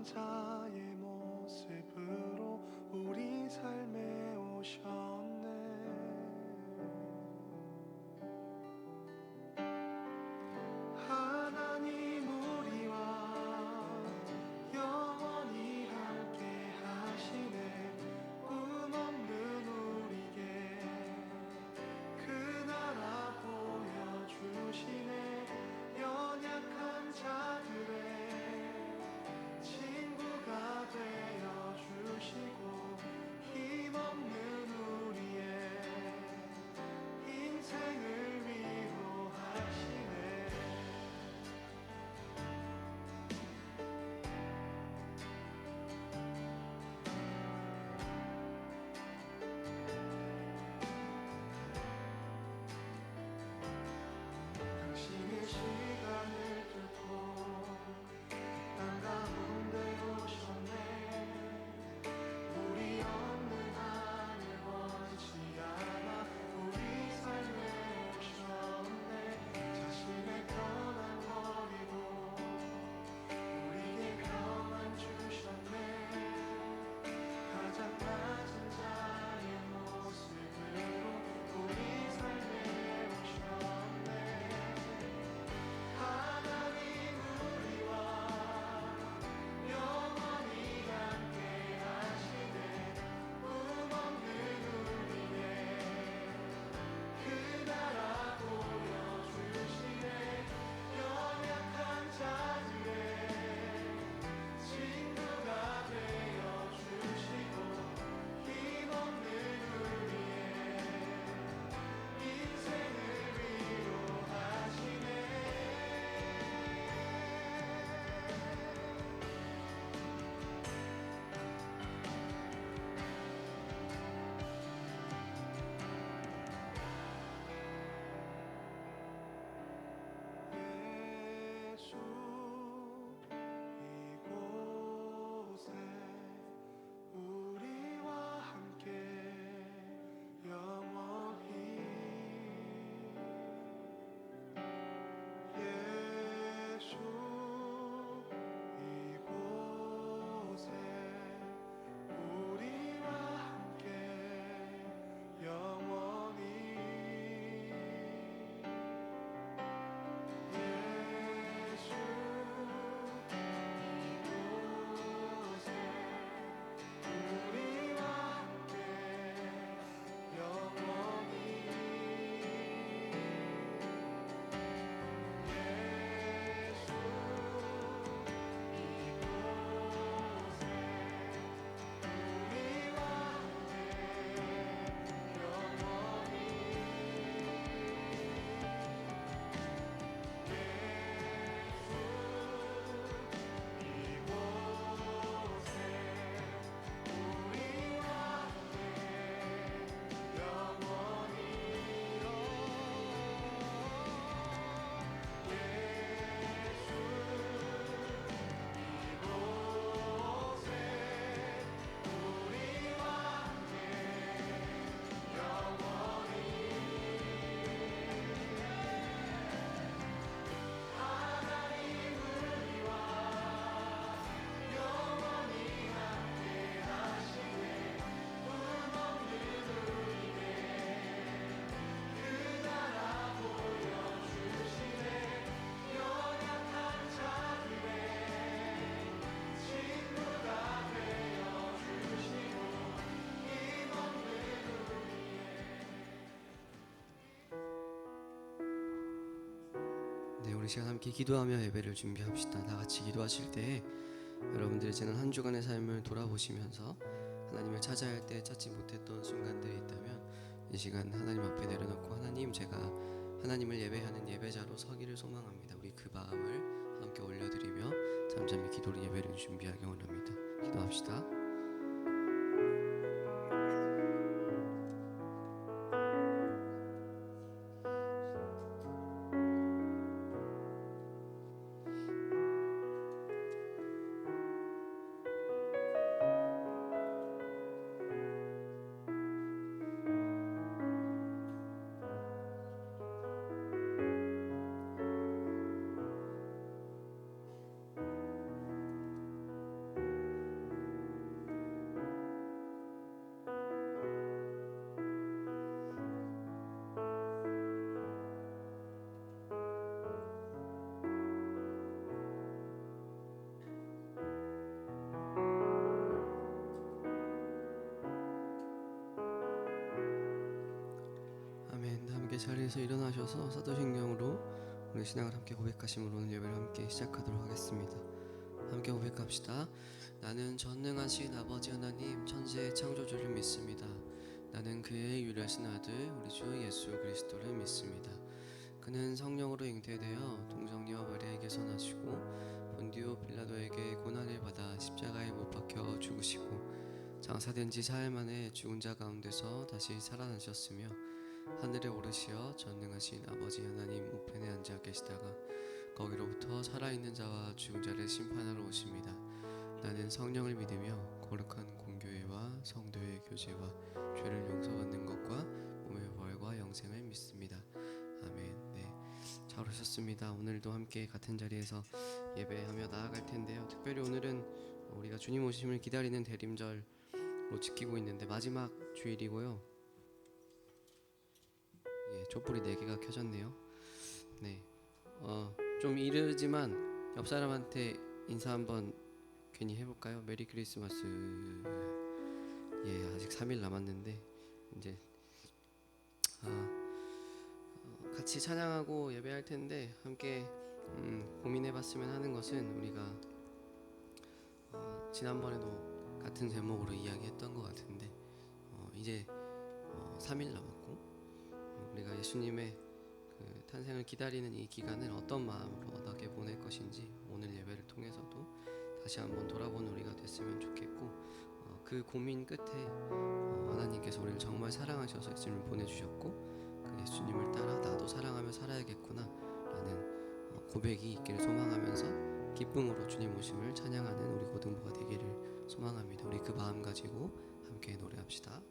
연약한 자의 모습으로 우리 삶에 오셨네. 하나님 우리와 영원히 함께 하시네. 꿈 없는 우리에게 그 나라 보여주시네. 연약한 자들의 친구가 되어주시고 힘없는 우리의 인생을 위로하시네. 당신의 시간을 뚫고 땅 가운데 오셨네. 우리 없는 하늘 원치 않아 우리 삶에 오셨네. 자신의 편안 버리고 우리에게 평안 주셨네. 가장 낮은 자의 모습으로 우리 삶에 오셨네. 하나님 우리와 영원히 함께 하시네. 꿈 없는 우리의 그 나라 보여주시네. 연약한 자들의 친구가 되어주시고 힘없는 우리의 인생을 위로하시네. 예수 이곳에 우리와 함께 영원히. 예수 이곳에 우리와 함께 영원히. 예수 이곳에 우리와 함께 영원히. 예수 이곳에 우리와 함께 네, 우리 시간 함께 기도하며 예배를 준비합시다. 다 같이 기도하실 때 여러분들이 지난 한 주간의 삶을 돌아보시면서 하나님을 찾아야 할 때 찾지 못했던 순간들이 있다면 이 시간 하나님 앞에 내려놓고 하나님, 제가 하나님을 예배하는 예배자로 서기를 소망합니다. 우리 그 마음을 함께 올려드리며 잠잠히 기도로 예배를 준비하기 원합니다. 기도합시다. 자리에서 일어나셔서 사도신경으로 우리 신앙을 함께 고백하심으로 오늘 예배를 함께 시작하도록 하겠습니다. 함께 고백합시다. 나는 전능하신 아버지 하나님 천지의 창조주를 믿습니다. 나는 그의 유일하신 아들 우리 주 예수 그리스도를 믿습니다. 그는 성령으로 잉태되어 동정녀 마리아에게서 나시고 본디오 빌라도에게 고난을 받아 십자가에 못 박혀 죽으시고 장사된 지 사흘 만에 죽은 자 가운데서 다시 살아나셨으며 하늘에 오르시어 전능하신 아버지 하나님 우편에 앉아 계시다가 거기로부터 살아있는 자와 죽은 자를 심판하러 오십니다. 나는 성령을 믿으며 거룩한 공교회와 성도의 교제와 죄를 용서받는 것과 몸의 부활과 영생을 믿습니다. 아멘. 네, 잘 오셨습니다. 오늘도 함께 같은 자리에서 예배하며 나아갈 텐데요. 특별히 오늘은 우리가 주님 오심을 기다리는 대림절로 지키고 있는데 마지막 주일이고요. 예, 촛불이 4개가 켜졌네요. 네, 좀 이르지만 옆 사람한테 인사 한번 괜히 해볼까요? 메리 크리스마스. 예, 아직 3일 남았는데 이제 같이 찬양하고 예배할 텐데 함께 고민해봤으면 하는 것은 우리가 지난번에도 같은 제목으로 이야기했던 것 같은데 이제 3일 남았고 우리가 예수님의 그 탄생을 기다리는 이 기간을 어떤 마음으로 어떻게 보낼 것인지 오늘 예배를 통해서도 다시 한번 돌아보는 우리가 됐으면 좋겠고 그 고민 끝에 하나님께서 우리를 정말 사랑하셔서 예수님을 보내주셨고 그 예수님을 따라 나도 사랑하며 살아야겠구나 라는 고백이 있기를 소망하면서 기쁨으로 주님 오심을 찬양하는 우리 고등부가 되기를 소망합니다. 우리 그 마음 가지고 함께 노래합시다.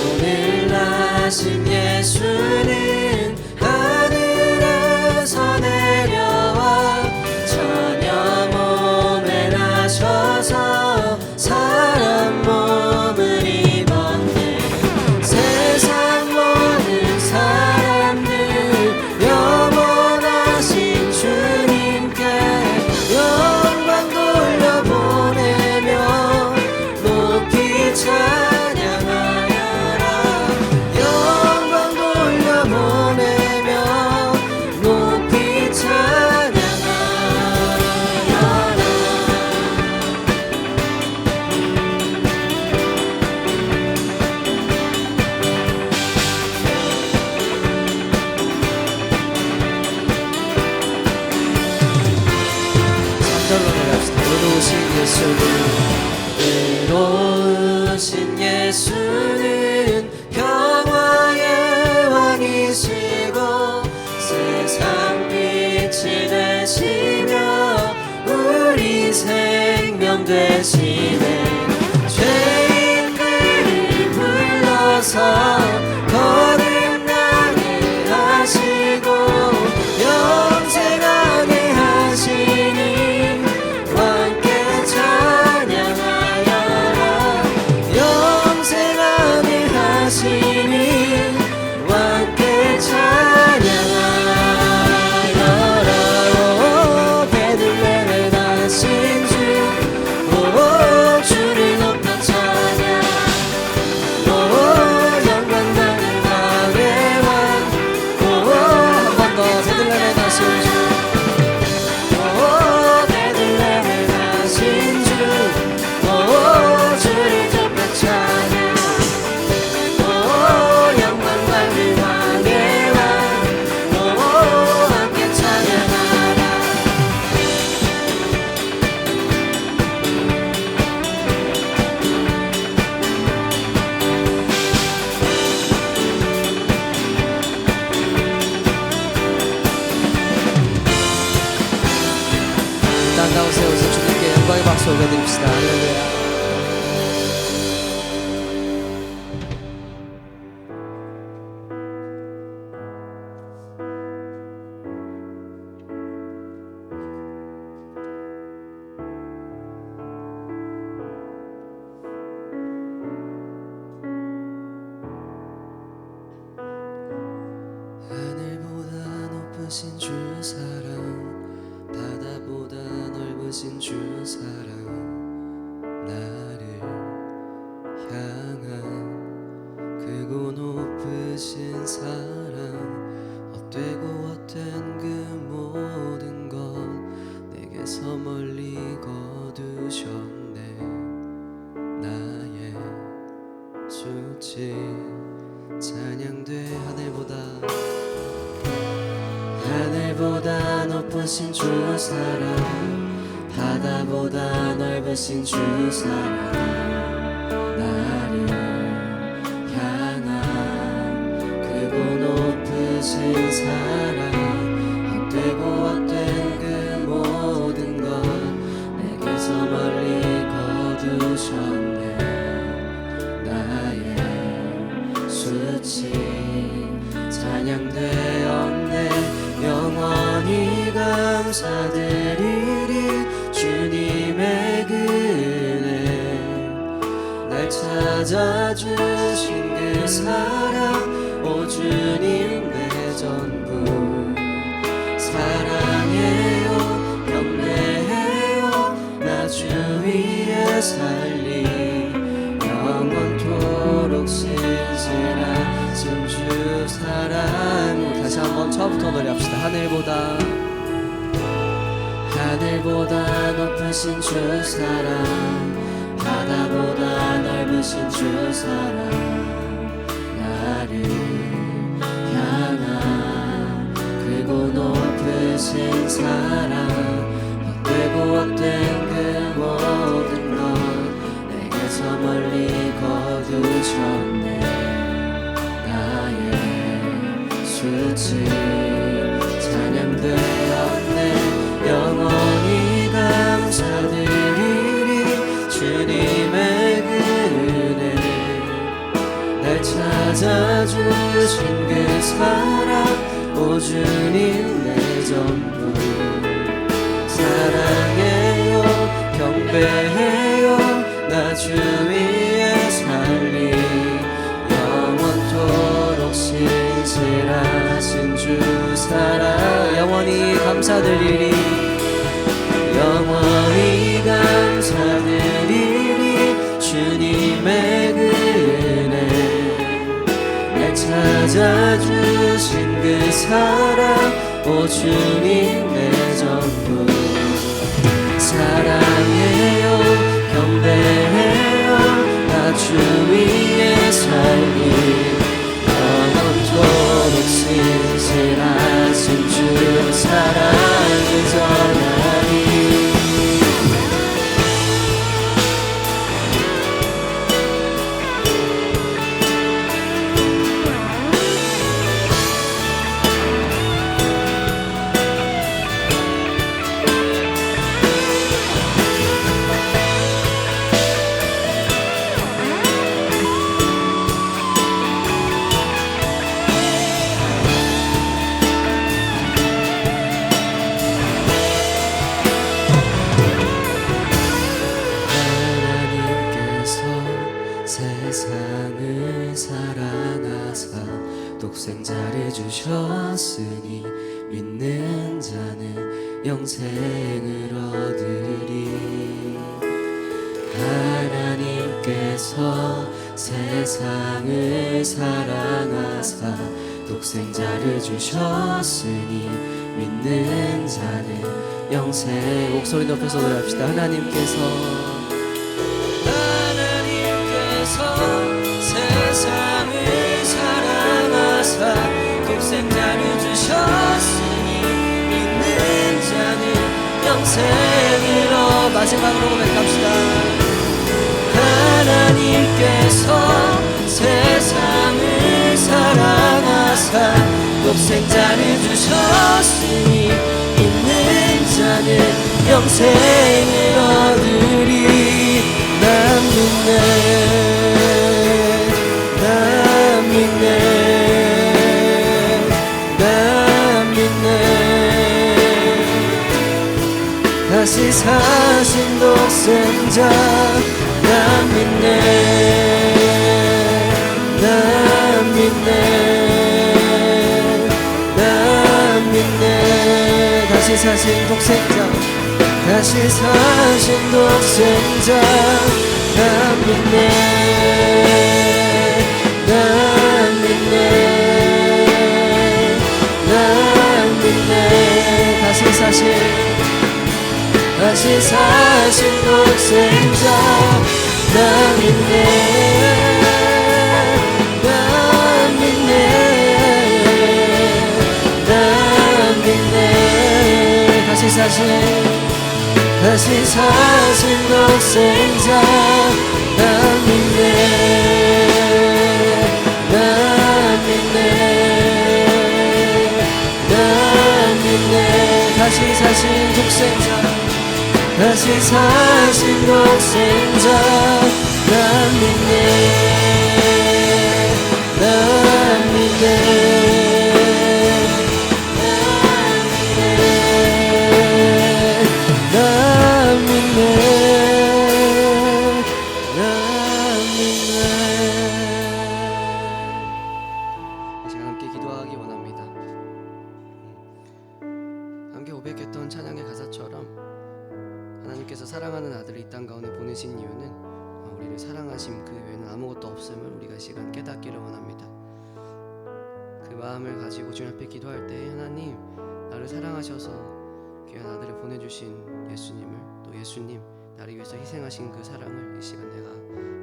오늘 나신 예수는 하늘에서 내려와 천여 몸에 나셔서 사람 몸을 입었네. 세상 모든 사람들 영원하신 주님께 영광 돌려보내며 높이 찬양하여라. 영광 돌려보내며 높이 찬양하여라. 삼절로 노래합시다. 의로우신 예수는 의로우신 예수는 평화의 왕이시고 세상 빛이 되시며 우리 생명 되시네. 죄인들을 불러서 거듭나게 하시고 영생하게 하시니 왕께 찬양하여라. 영생하게 하시니 왕께 찬양하여라. 오 베들레헴에 나신 주, 오 주를 박수 올려드립시다. 할렐루야. 하늘보다 높으신 주 사랑, 바다보다 넓으신 주 사랑, 나를 향한 크고 높으신 사랑, 헛되고 헛된 그 모든 것 내게서 멀리 거두셨네. 나의 수치 찬양돼. 하늘보다 높으신 주 사랑, 바다보다 넓으신 주 사랑, 나를 향한 크고 높으신 사랑, 헛되고 헛된 그 모든 것 내게서 멀리 거두셨네. 나의 수치 찬양되었네. 영원히 감사드리리 주님의 은혜, 날 찾아주신 그 사랑, 오 주님 내 전부. 사랑해요 경배해요 나 주 위에 살리, 영원토록 신실하신 주 사랑. 다시 한번 처음부터 노래합시다. 하늘보다 높으신 주 사랑, 바다보다 넓으신 주 사랑, 나를 향한 크고 높으신 사랑, 헛되고 헛된 그 모든 것 내게서 멀리 거두셨네. 나의 수치 찬양되었네. 영원히 감사드리리 주님의 은혜, 날 찾아주신 그 사랑, 오 주님 내 전부. 사랑해요 경배해요 나 주 위에 살리, 영원토록 신실하신 주 사랑. 영원히 감사드리리, 영원히 감사드리리 주님의 은혜, 날 찾아주신 그 사랑, 오 주님 내 전부. 사랑해요 경배해요 나 주 위에 살리, 영원토록 신실하신 주 사랑을 전하리. 세상을 사랑하사 독생자를 주셨으니 믿는 자는 영생을 얻으리. 하나님께서 세상을 사랑하사 독생자를 주셨으니 믿는 자는 영생. 목소리 높여서 노래합시다. 하나님께서 세상을 사랑하사 독생자를 주셨으니 믿는 자는 영생을 얻. 마지막으로 고백합시다. 하나님께서 세상을 사랑하사 독생자를 주셨으니 믿는 자는 영생을 얻으리. 다시 사신 독생자 난 믿네 난 믿네 난 믿네 다시 사신 독생자 다시 사신 독생자 난 믿네 난 믿네 난 믿네 다시 사신 독생자 난 믿네 난 믿네 난 믿네 다시 사신 독생자 난 믿네 난 믿네 난 믿네 다시 사신 독생자 다시 사신 독생자 난 믿네 난 믿네 난 믿네 난 믿네 이 시간 함께 기도하기 원합니다. 함께 고백했던 찬양의 가사처럼 하나님께서 사랑하는 아들을 이 땅 가운데 보내신 이유는 우리를 사랑하심 그 외에는 아무것도 없음을 우리가 이 시간 깨닫기를 원합니다. 그 마음을 가지고 주님 앞에 기도할 때 하나님 나를 사랑하셔서 귀한 아들을 보내주신 예수님을 또 예수님 나를 위해서 희생하신 그 사랑을 이 시간 내가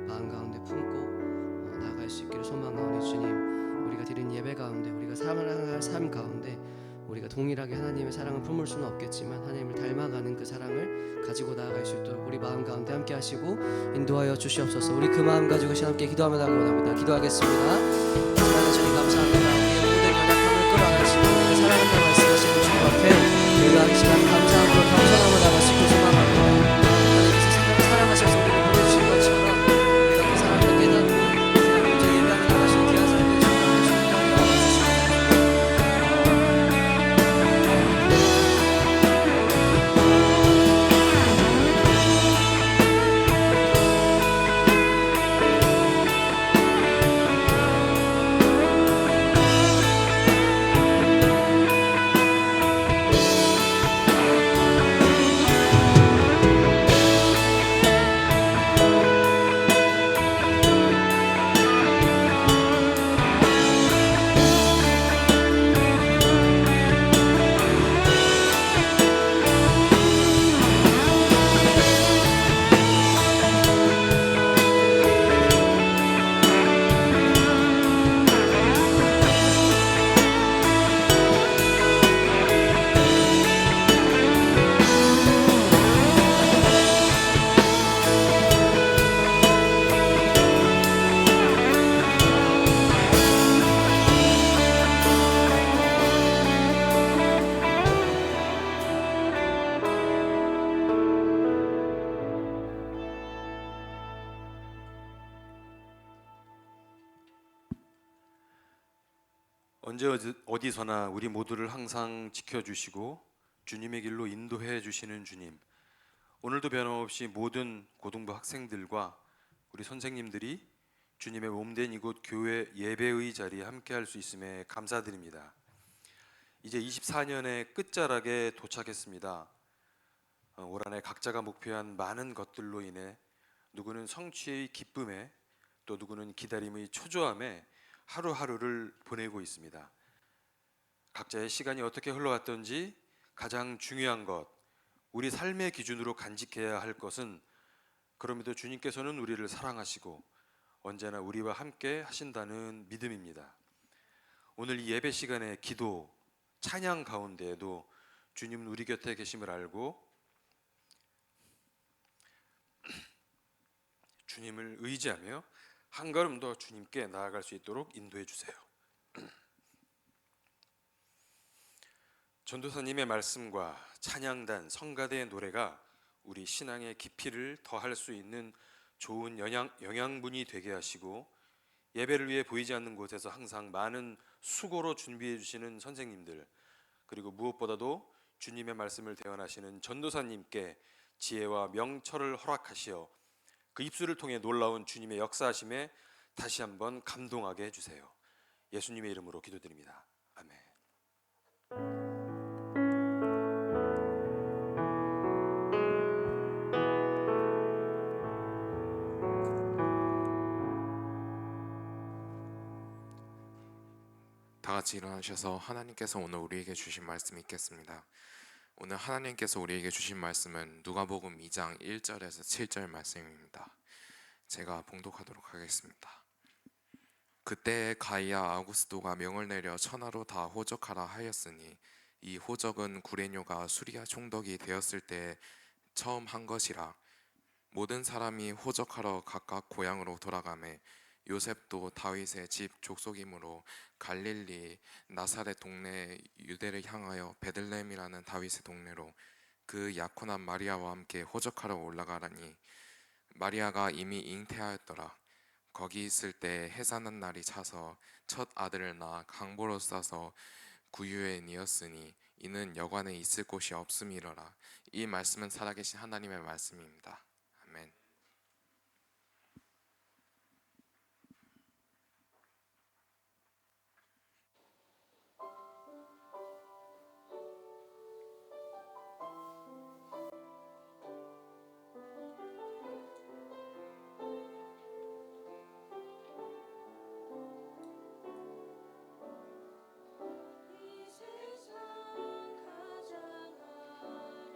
마음 가운데 품고 나아갈 수 있기를 소망하오니 주님 우리가 드린 예배 가운데 우리가 살아갈 삶 가운데 우리가 동일하게 하나님의 사랑을 품을 수는 없겠지만 하나님을 닮아가는 그 사랑을 가지고 나아갈 수 있도록 우리 마음 가운데 함께 하시고 인도하여 주시옵소서. 우리 그 마음 가지고 함께 기도하며 나가고 원합니다. 기도하겠습니다. 사랑하는 주님 감사합니다. 우리의 모든 연약함을 끌어안으시고 우리를 사랑한다고 말씀하시는 주님 앞에 우리가 이 시간 감사함으로 겸손함으로 나갈 수 있고 소망합니다. 하나님께서 사랑하셔서 우리를 보내주신 것처럼 우리가 그 사랑을 깨닫고 먼저 예배하며 나가시는 귀한 삶을 언제 어디서나 우리 모두를 항상 지켜주시고 주님의 길로 인도해 주시는 주님, 오늘도 변함없이 모든 고등부 학생들과 우리 선생님들이 주님의 몸된 이곳 교회 예배의 자리에 함께할 수 있음에 감사드립니다. 이제 24년의 끝자락에 도착했습니다. 올 한해 각자가 목표한 많은 것들로 인해 누구는 성취의 기쁨에 또 누구는 기다림의 초조함에 하루하루를 보내고 있습니다. 각자의 시간이 어떻게 흘러갔던지 가장 중요한 것, 우리 삶의 기준으로 간직해야 할 것은 그럼에도 주님께서는 우리를 사랑하시고 언제나 우리와 함께 하신다는 믿음입니다. 오늘 이 예배 시간의 기도, 찬양 가운데에도 주님은 우리 곁에 계심을 알고 주님을 의지하며 한 걸음 더 주님께 나아갈 수 있도록 인도해 주세요. 전도사님의 말씀과 찬양단, 성가대의 노래가 우리 신앙의 깊이를 더할 수 있는 좋은 영양분이 되게 하시고, 예배를 위해 보이지 않는 곳에서 항상 많은 수고로 준비해 주시는 선생님들, 그리고 무엇보다도 주님의 말씀을 대언하시는 전도사님께 지혜와 명철을 허락하시어 그 입술을 통해 놀라운 주님의 역사하심에 다시 한번 감동하게 해주세요. 예수님의 이름으로 기도드립니다. 아멘. 다 같이 일어나셔서 하나님께서 오늘 우리에게 주신 말씀 읽겠습니다. 오늘 하나님께서 우리에게 주신 말씀은 누가복음 2장 1절에서 7절 말씀입니다. 제가 봉독하도록 하겠습니다. 그때 가이아 아우구스도가 명을 내려 천하로 다 호적하라 하였으니 이 호적은 구레뇨가 수리아 총독이 되었을 때 처음 한 것이라. 모든 사람이 호적하러 각각 고향으로 돌아가매 요셉도 다윗의 집 족속이므로 갈릴리 나사렛 동네 유대를 향하여 베들레헴이라는 다윗의 동네로 그 약혼한 마리아와 함께 호적하러 올라가라니, 마리아가 이미 잉태하였더라. 거기 있을 때 해산한 날이 차서 첫 아들을 낳아 강보로 싸서 구유에 뉘었으니 이는 여관에 있을 곳이 없음이러라. 이 말씀은 살아계신 하나님의 말씀입니다. 아멘. 이 세상 가장 아름다운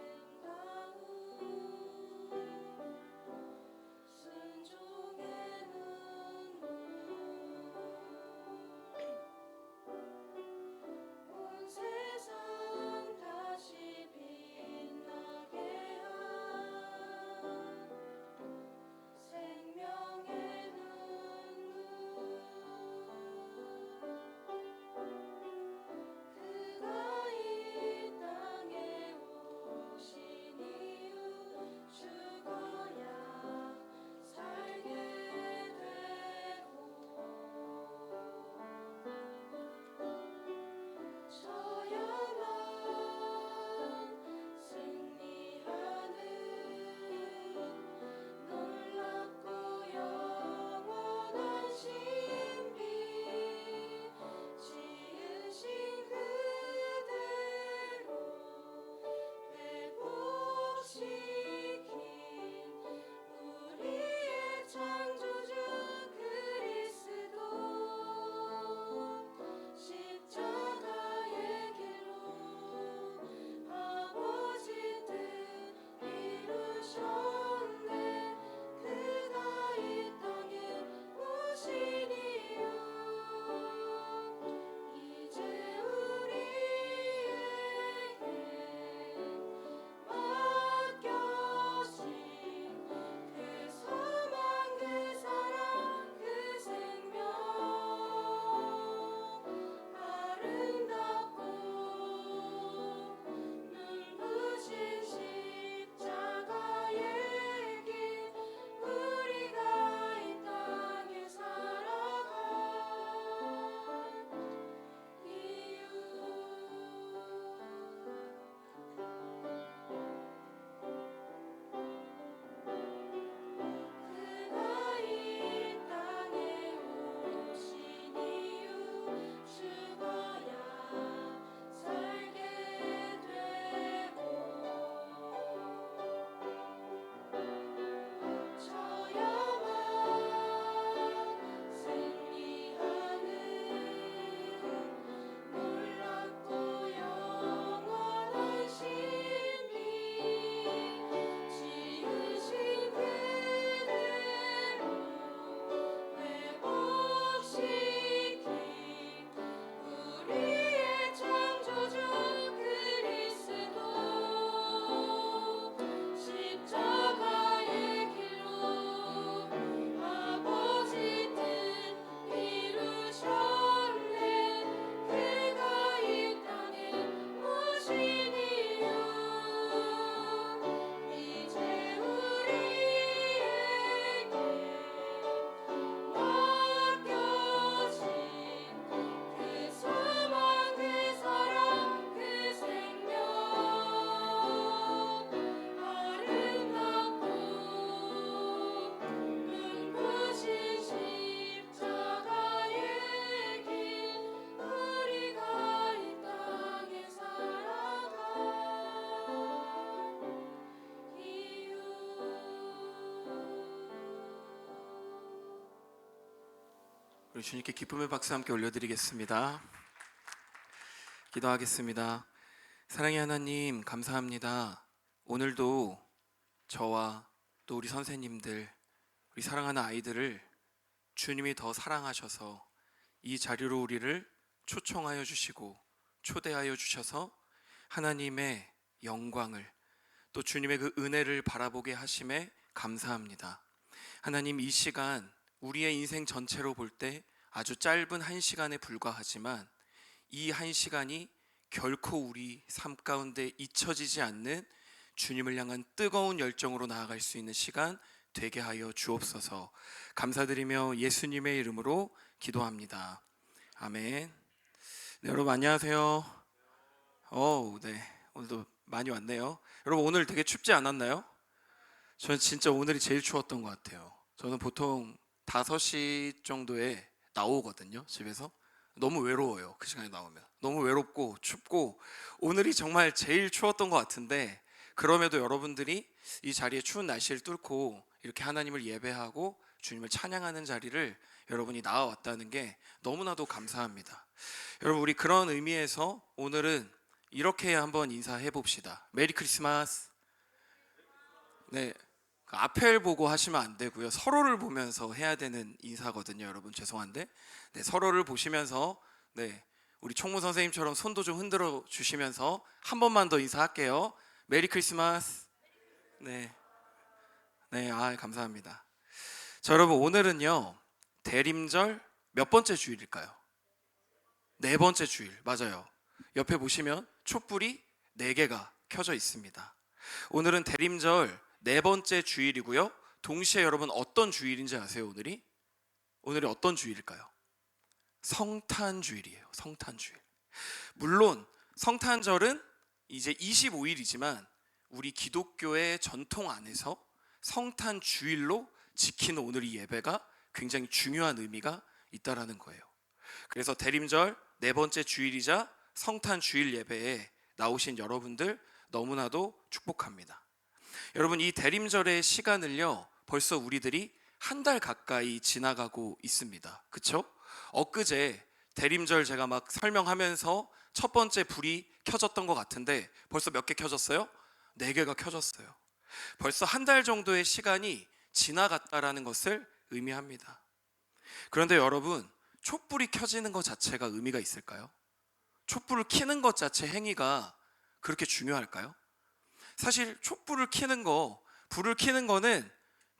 우리 주님께 기쁨의 박수 함께 올려드리겠습니다. 기도하겠습니다. 사랑의 하나님, 감사합니다. 오늘도 저와 또 우리 선생님들, 우리 사랑하는 아이들을 주님이 더 사랑하셔서 이 자리로 우리를 초청하여 주시고 초대하여 주셔서 하나님의 영광을 또 주님의 그 은혜를 바라보게 하심에 감사합니다. 하나님, 이 시간 우리의 인생 전체로 볼 때 아주 짧은 한 시간에 불과하지만 이 한 시간이 결코 우리 삶 가운데 잊혀지지 않는 주님을 향한 뜨거운 열정으로 나아갈 수 있는 시간 되게 하여 주옵소서. 감사드리며 예수님의 이름으로 기도합니다. 아멘. 네, 여러분 안녕하세요. 네, 오늘도 많이 왔네요. 여러분 오늘 되게 춥지 않았나요? 저는 진짜 오늘이 제일 추웠던 것 같아요. 저는 보통 5시 정도에 나오거든요, 집에서. 너무 외로워요, 그 시간에 나오면. 너무 외롭고 춥고 오늘이 정말 제일 추웠던 것 같은데, 그럼에도 여러분들이 이 자리에 추운 날씨를 뚫고 이렇게 하나님을 예배하고 주님을 찬양하는 자리를 여러분이 나와왔다는 게 너무나도 감사합니다. 여러분, 우리 그런 의미에서 오늘은 이렇게 한번 인사해 봅시다. 메리 크리스마스. 네, 앞을 보고 하시면 안 되고요, 서로를 보면서 해야 되는 인사거든요. 여러분 죄송한데, 네, 서로를 보시면서, 네, 우리 총무 선생님처럼 손도 좀 흔들어 주시면서 한 번만 더 인사할게요. 메리 크리스마스. 네, 감사합니다. 자, 여러분 오늘은요 대림절 몇 번째 주일일까요? 4번째 주일, 맞아요. 옆에 보시면 촛불이 4개가 켜져 있습니다. 오늘은 대림절 4번째 주일이고요. 동시에 여러분 어떤 주일인지 아세요? 오늘이 어떤 주일일까요? 성탄주일이에요. 성탄주일. 물론 성탄절은 이제 25일이지만 우리 기독교의 전통 안에서 성탄주일로 지키는 오늘 이 예배가 굉장히 중요한 의미가 있다라는 거예요. 그래서 대림절 4번째 주일이자 성탄주일 예배에 나오신 여러분들 너무나도 축복합니다. 여러분, 이 대림절의 시간을요 벌써 우리들이 한 달 가까이 지나가고 있습니다. 그쵸? 엊그제 대림절 제가 막 설명하면서 첫 번째 불이 켜졌던 것 같은데 벌써 몇 개 켜졌어요? 4개가 켜졌어요. 벌써 한 달 정도의 시간이 지나갔다라는 것을 의미합니다. 그런데 여러분, 촛불이 켜지는 것 자체가 의미가 있을까요? 촛불을 켜는 것 자체 행위가 그렇게 중요할까요? 사실 촛불을 켜는 거, 불을 켜는 거는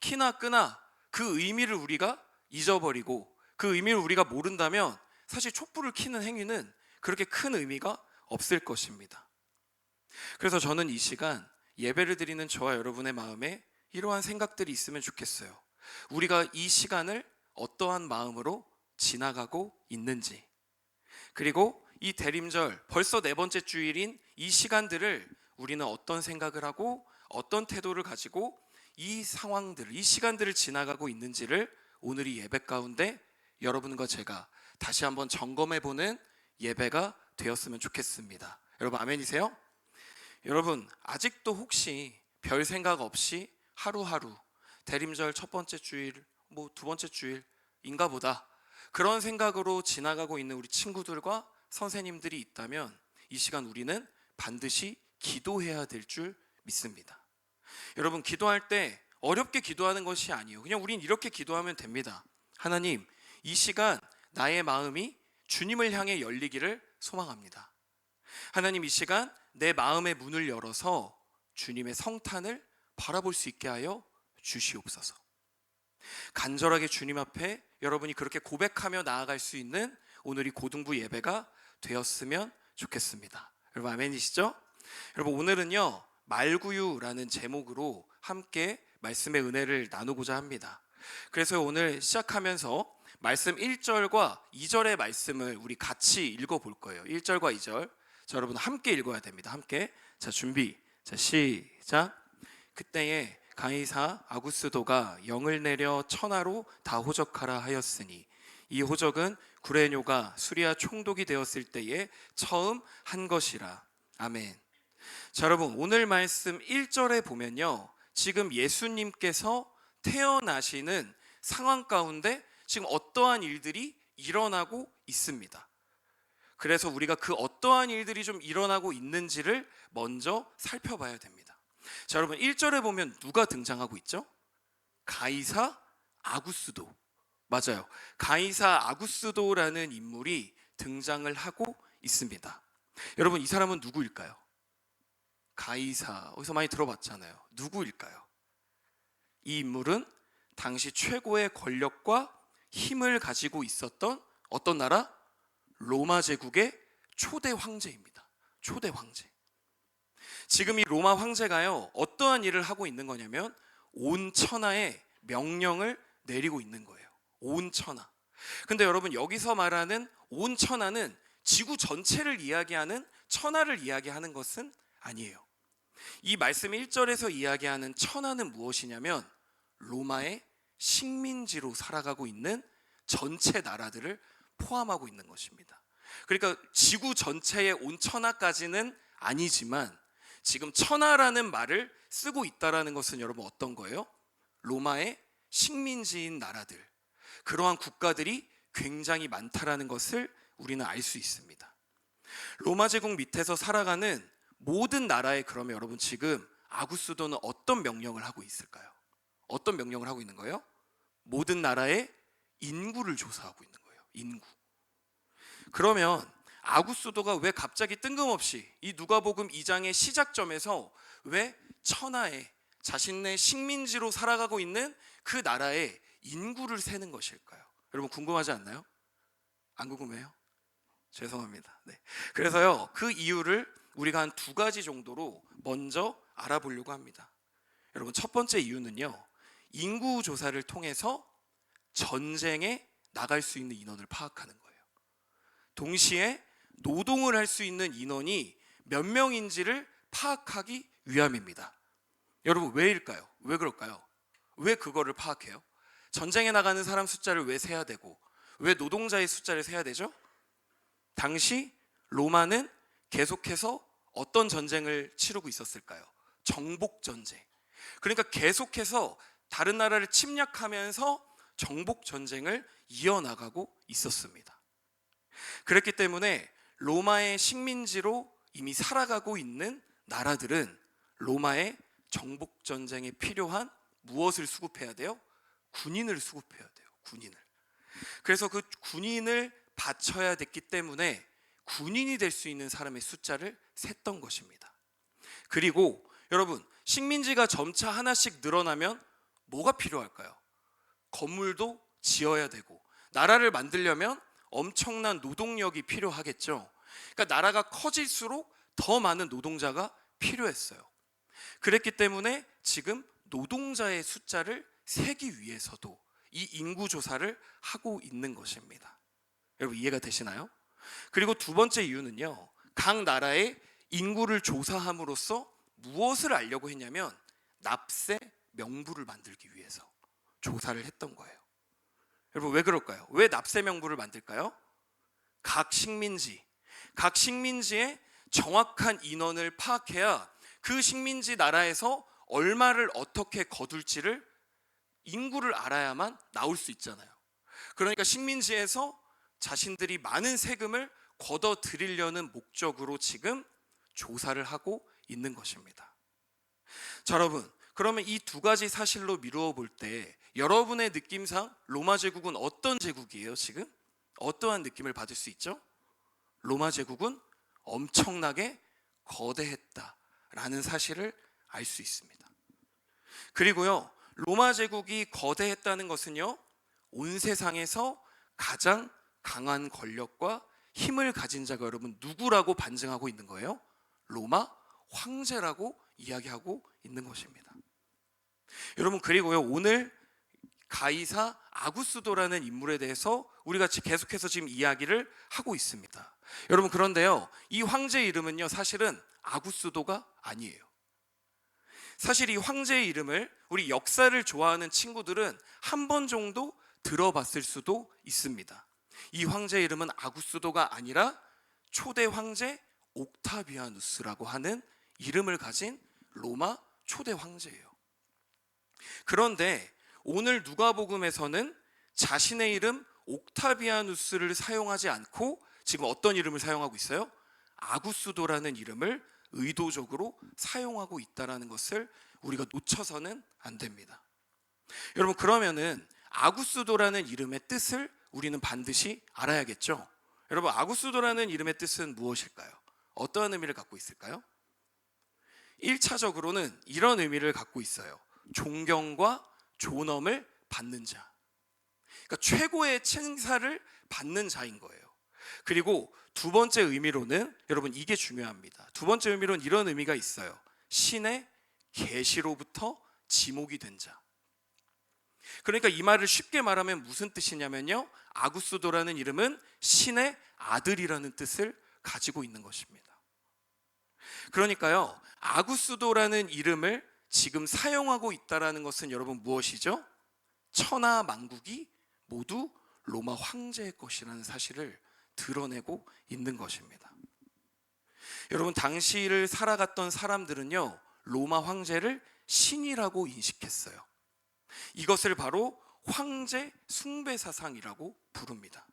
키나 끄나 그 의미를 우리가 잊어버리고 그 의미를 우리가 모른다면 사실 촛불을 켜는 행위는 그렇게 큰 의미가 없을 것입니다. 그래서 저는 이 시간 예배를 드리는 저와 여러분의 마음에 이러한 생각들이 있으면 좋겠어요. 우리가 이 시간을 어떠한 마음으로 지나가고 있는지, 그리고 이 대림절 벌써 4번째 주일인 이 시간들을 우리는 어떤 생각을 하고 어떤 태도를 가지고 이 상황들을, 이 시간들을 지나가고 있는지를 오늘 이 예배 가운데 여러분과 제가 다시 한번 점검해보는 예배가 되었으면 좋겠습니다. 여러분 아멘이세요? 여러분, 아직도 혹시 별 생각 없이 하루하루 대림절 첫 번째 주일, 두 번째 주일인가 보다 그런 생각으로 지나가고 있는 우리 친구들과 선생님들이 있다면 이 시간 우리는 반드시 기도해야 될 줄 믿습니다. 여러분, 기도할 때 어렵게 기도하는 것이 아니에요. 그냥 우린 이렇게 기도하면 됩니다. 하나님, 이 시간 나의 마음이 주님을 향해 열리기를 소망합니다. 하나님, 이 시간 내 마음의 문을 열어서 주님의 성탄을 바라볼 수 있게 하여 주시옵소서. 간절하게 주님 앞에 여러분이 그렇게 고백하며 나아갈 수 있는 오늘 이 고등부 예배가 되었으면 좋겠습니다. 여러분 아멘이시죠? 여러분, 오늘은요 말구유라는 제목으로 함께 말씀의 은혜를 나누고자 합니다. 그래서 오늘 시작하면서 말씀 1절과 2절의 말씀을 우리 같이 읽어볼 거예요. 1절과 2절. 자, 여러분 함께 읽어야 됩니다. 함께. 자, 준비. 자, 시작. 그때에 가이사 아구스도가 영을 내려 천하로 다 호적하라 하였으니 이 호적은 구레뇨가 수리아 총독이 되었을 때에 처음 한 것이라. 아멘. 자, 여러분 오늘 말씀 1절에 보면요, 지금 예수님께서 태어나시는 상황 가운데 지금 어떠한 일들이 일어나고 있습니다. 그래서 우리가 그 어떠한 일들이 좀 일어나고 있는지를 먼저 살펴봐야 됩니다. 자, 여러분 1절에 보면 누가 등장하고 있죠? 가이사 아구스도. 맞아요. 가이사 아구스도라는 인물이 등장을 하고 있습니다. 여러분 이 사람은 누구일까요? 가이사, 어디서 많이 들어봤잖아요. 누구일까요? 이 인물은 당시 최고의 권력과 힘을 가지고 있었던 어떤 나라? 로마 제국의 초대 황제입니다. 초대 황제. 지금 이 로마 황제가요, 어떠한 일을 하고 있는 거냐면 온 천하에 명령을 내리고 있는 거예요. 온 천하. 근데 여러분 여기서 말하는 온 천하는 지구 전체를 이야기하는 천하를 이야기하는 것은 아니에요. 이 말씀 1절에서 이야기하는 천하는 무엇이냐면 로마의 식민지로 살아가고 있는 전체 나라들을 포함하고 있는 것입니다. 그러니까 지구 전체의 온 천하까지는 아니지만 지금 천하라는 말을 쓰고 있다라는 것은 여러분 어떤 거예요? 로마의 식민지인 나라들, 그러한 국가들이 굉장히 많다라는 것을 우리는 알 수 있습니다. 로마 제국 밑에서 살아가는 모든 나라에 그러면 여러분 지금 아구스도는 어떤 명령을 하고 있을까요? 어떤 명령을 하고 있는 거예요? 모든 나라의 인구를 조사하고 있는 거예요. 인구. 그러면 아구스도가 왜 갑자기 뜬금없이 이 누가복음 2장의 시작점에서 왜 천하에 자신의 식민지로 살아가고 있는 그 나라의 인구를 세는 것일까요? 여러분 궁금하지 않나요? 안 궁금해요? 죄송합니다. 네. 그래서요, 그 이유를 우리가 한 두 가지 정도로 먼저 알아보려고 합니다. 여러분 첫 번째 이유는요, 인구 조사를 통해서 전쟁에 나갈 수 있는 인원을 파악하는 거예요. 동시에 노동을 할 수 있는 인원이 몇 명인지를 파악하기 위함입니다. 여러분 왜일까요? 왜 그럴까요? 왜 그거를 파악해요? 전쟁에 나가는 사람 숫자를 왜 세야 되고 왜 노동자의 숫자를 세야 되죠? 당시 로마는 계속해서 어떤 전쟁을 치르고 있었을까요? 정복 전쟁. 그러니까 계속해서 다른 나라를 침략하면서 정복 전쟁을 이어나가고 있었습니다. 그렇기 때문에 로마의 식민지로 이미 살아가고 있는 나라들은 로마의 정복 전쟁에 필요한 무엇을 수급해야 돼요? 군인을 수급해야 돼요. 군인을. 그래서 그 군인을 바쳐야 됐기 때문에 군인이 될 수 있는 사람의 숫자를 셌던 것입니다. 그리고 여러분 식민지가 점차 하나씩 늘어나면 뭐가 필요할까요? 건물도 지어야 되고 나라를 만들려면 엄청난 노동력이 필요하겠죠. 그러니까 나라가 커질수록 더 많은 노동자가 필요했어요. 그랬기 때문에 지금 노동자의 숫자를 세기 위해서도 이 인구 조사를 하고 있는 것입니다. 여러분 이해가 되시나요? 그리고 두 번째 이유는요, 각 나라의 인구를 조사함으로써 무엇을 알려고 했냐면 납세 명부를 만들기 위해서 조사를 했던 거예요. 여러분 왜 그럴까요? 왜 납세 명부를 만들까요? 각 식민지의 정확한 인원을 파악해야 그 식민지 나라에서 얼마를 어떻게 거둘지를 인구를 알아야만 나올 수 있잖아요. 그러니까 식민지에서 자신들이 많은 세금을 걷어 들이려는 목적으로 지금 조사를 하고 있는 것입니다. 자, 여러분 그러면 이 두 가지 사실로 미루어 볼 때 여러분의 느낌상 로마 제국은 어떤 제국이에요? 지금 어떠한 느낌을 받을 수 있죠? 로마 제국은 엄청나게 거대했다라는 사실을 알 수 있습니다. 그리고요, 로마 제국이 거대했다는 것은요, 온 세상에서 가장 강한 권력과 힘을 가진 자가 여러분 누구라고 반증하고 있는 거예요? 로마 황제라고 이야기하고 있는 것입니다. 여러분 그리고요, 오늘 가이사 아구스도라는 인물에 대해서 우리가 계속해서 지금 이야기를 하고 있습니다. 여러분 그런데요, 이 황제 이름은요 사실은 아구스도가 아니에요. 사실 이 황제의 이름을 우리 역사를 좋아하는 친구들은 한 번 정도 들어봤을 수도 있습니다. 이 황제의 이름은 아구스도가 아니라 초대 황제 옥타비아누스라고 하는 이름을 가진 로마 초대 황제예요. 그런데 오늘 누가복음에서는 자신의 이름 옥타비아누스를 사용하지 않고 지금 어떤 이름을 사용하고 있어요? 아구스도라는 이름을 의도적으로 사용하고 있다는 것을 우리가 놓쳐서는 안 됩니다. 여러분, 그러면은 아구스도라는 이름의 뜻을 우리는 반드시 알아야겠죠. 여러분, 아구스도라는 이름의 뜻은 무엇일까요? 어떠한 의미를 갖고 있을까요? 1차적으로는 이런 의미를 갖고 있어요. 존경과 존엄을 받는 자. 그러니까 최고의 칭사를 받는 자인 거예요. 그리고 두 번째 의미로는, 여러분 이게 중요합니다. 두 번째 의미로는 이런 의미가 있어요. 신의 계시로부터 지목이 된 자. 그러니까 이 말을 쉽게 말하면 무슨 뜻이냐면요, 아구스도라는 이름은 신의 아들이라는 뜻을 가지고 있는 것입니다. 그러니까요, 아구스도라는 이름을 지금 사용하고 있다는 것은 여러분 무엇이죠? 천하 만국이 모두 로마 황제의 것이라는 사실을 드러내고 있는 것입니다. 여러분, 당시를 살아갔던 사람들은요, 로마 황제를 신이라고 인식했어요. 이것을 바로 황제 숭배 사상이라고 부릅니다.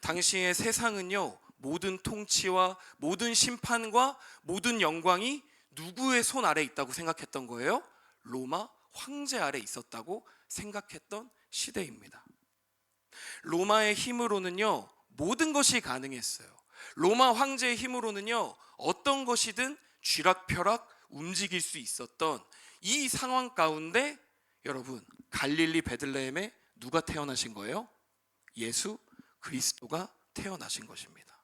당시의 세상은요, 모든 통치와 모든 심판과 모든 영광이 누구의 손 아래 있다고 생각했던 거예요? 로마 황제 아래 있었다고 생각했던 시대입니다. 로마의 힘으로는요, 모든 것이 가능했어요. 로마 황제의 힘으로는요, 어떤 것이든 쥐락펴락 움직일 수 있었던 이 상황 가운데 여러분, 갈릴리 베들레헴에 누가 태어나신 거예요? 예수 그리스도가 태어나신 것입니다.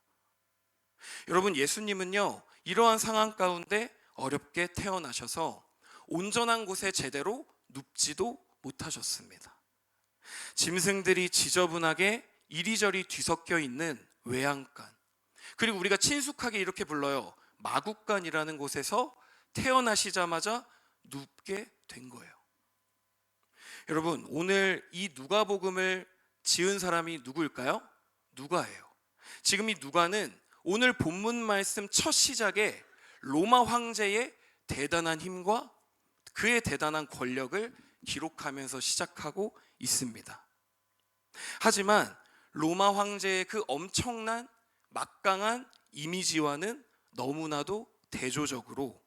여러분, 예수님은요, 이러한 상황 가운데 어렵게 태어나셔서 온전한 곳에 제대로 눕지도 못하셨습니다. 짐승들이 지저분하게 이리저리 뒤섞여 있는 외양간, 그리고 우리가 친숙하게 이렇게 불러요, 마구간이라는 곳에서 태어나시자마자 눕게 된 거예요. 여러분, 오늘 이 누가복음을 지은 사람이 누구일까요? 누가예요. 지금 이 누가는 오늘 본문 말씀 첫 시작에 로마 황제의 대단한 힘과 그의 대단한 권력을 기록하면서 시작하고 있습니다. 하지만 로마 황제의 그 엄청난 막강한 이미지와는 너무나도 대조적으로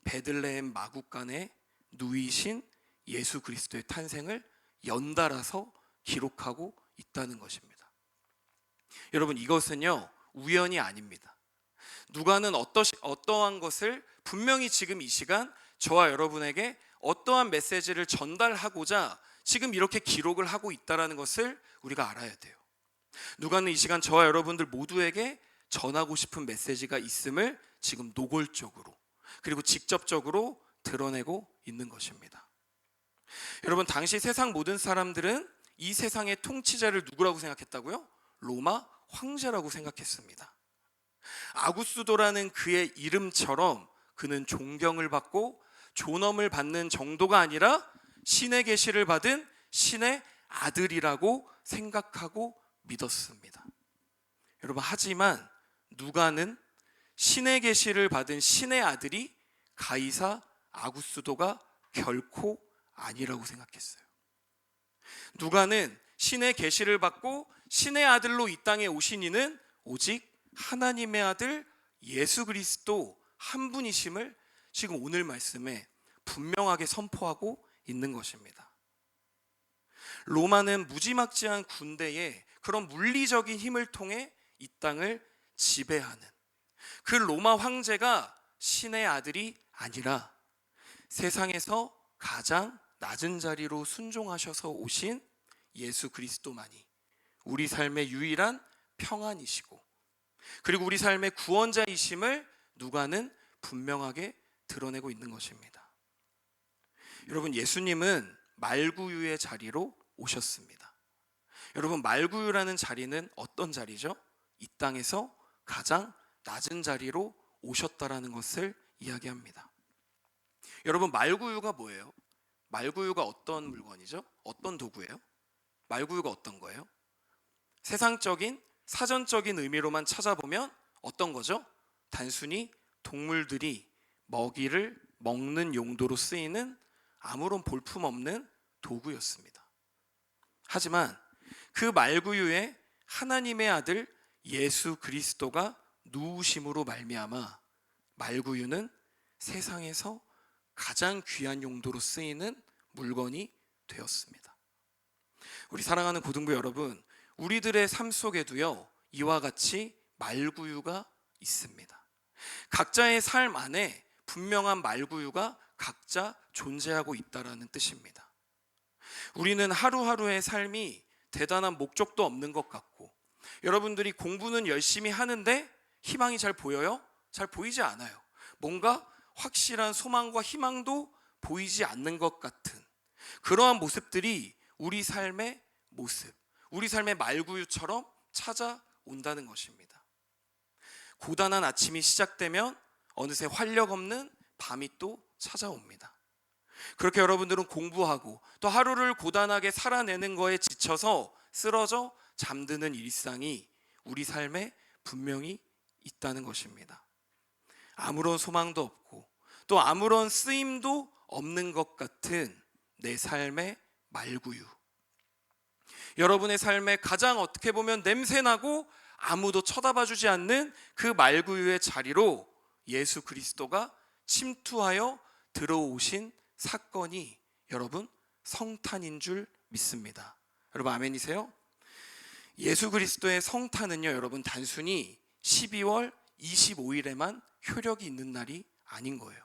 베들레헴 마구간에 누이신 예수 그리스도의 탄생을 연달아서 기록하고 있다는 것입니다. 여러분, 이것은요, 우연이 아닙니다. 누가는 어떠한 것을 분명히 지금 이 시간 저와 여러분에게 어떠한 메시지를 전달하고자 지금 이렇게 기록을 하고 있다는 것을 우리가 알아야 돼요. 누가는 이 시간 저와 여러분들 모두에게 전하고 싶은 메시지가 있음을 지금 노골적으로 그리고 직접적으로 드러내고 있는 것입니다. 여러분, 당시 세상 모든 사람들은 이 세상의 통치자를 누구라고 생각했다고요? 로마 황제라고 생각했습니다. 아구스도라는 그의 이름처럼 그는 존경을 받고 존엄을 받는 정도가 아니라 신의 계시를 받은 신의 아들이라고 생각하고 믿었습니다. 여러분, 하지만 누가는 신의 계시를 받은 신의 아들이 가이사 아구스도가 결코 아니라고 생각했어요. 누가는 신의 계시를 받고 신의 아들로 이 땅에 오신 이는 오직 하나님의 아들 예수 그리스도 한 분이심을 지금 오늘 말씀에 분명하게 선포하고 있는 것입니다. 로마는 무지막지한 군대의 그런 물리적인 힘을 통해 이 땅을 지배하는 그 로마 황제가 신의 아들이 아니라 세상에서 가장 낮은 자리로 순종하셔서 오신 예수 그리스도만이 우리 삶의 유일한 평안이시고 그리고 우리 삶의 구원자이심을 누가는 분명하게 드러내고 있는 것입니다. 여러분, 예수님은 말구유의 자리로 오셨습니다. 여러분, 말구유라는 자리는 어떤 자리죠? 이 땅에서 가장 낮은 자리로 오셨다라는 것을 이야기합니다. 여러분, 말구유가 뭐예요? 말구유가 어떤 물건이죠? 어떤 도구예요? 말구유가 어떤 거예요? 세상적인 사전적인 의미로만 찾아보면 어떤 거죠? 단순히 동물들이 먹이를 먹는 용도로 쓰이는 아무런 볼품없는 도구였습니다. 하지만 그 말구유에 하나님의 아들 예수 그리스도가 누우심으로 말미암아 말구유는 세상에서 가장 귀한 용도로 쓰이는 물건이 되었습니다. 우리 사랑하는 고등부 여러분, 우리들의 삶 속에도요 이와 같이 말구유가 있습니다. 각자의 삶 안에 분명한 말구유가 각자 존재하고 있다라는 뜻입니다. 우리는 하루하루의 삶이 대단한 목적도 없는 것 같고, 여러분들이 공부는 열심히 하는데 희망이 잘 보여요? 잘 보이지 않아요. 뭔가 확실한 소망과 희망도 보이지 않는 것 같은 그러한 모습들이 우리 삶의 모습, 우리 삶의 말구유처럼 찾아온다는 것입니다. 고단한 아침이 시작되면 어느새 활력 없는 밤이 또 찾아옵니다. 그렇게 여러분들은 공부하고 또 하루를 고단하게 살아내는 거에 지쳐서 쓰러져 잠드는 일상이 우리 삶에 분명히 있다는 것입니다. 아무런 소망도 없고 또 아무런 쓰임도 없는 것 같은 내 삶의 말구유. 여러분의 삶에 가장 어떻게 보면 냄새나고 아무도 쳐다봐주지 않는 그 말구유의 자리로 예수 그리스도가 침투하여 들어오신 사건이 여러분 성탄인 줄 믿습니다. 여러분 아멘이세요? 예수 그리스도의 성탄은요 여러분 단순히 12월 25일에만 효력이 있는 날이 아닌 거예요.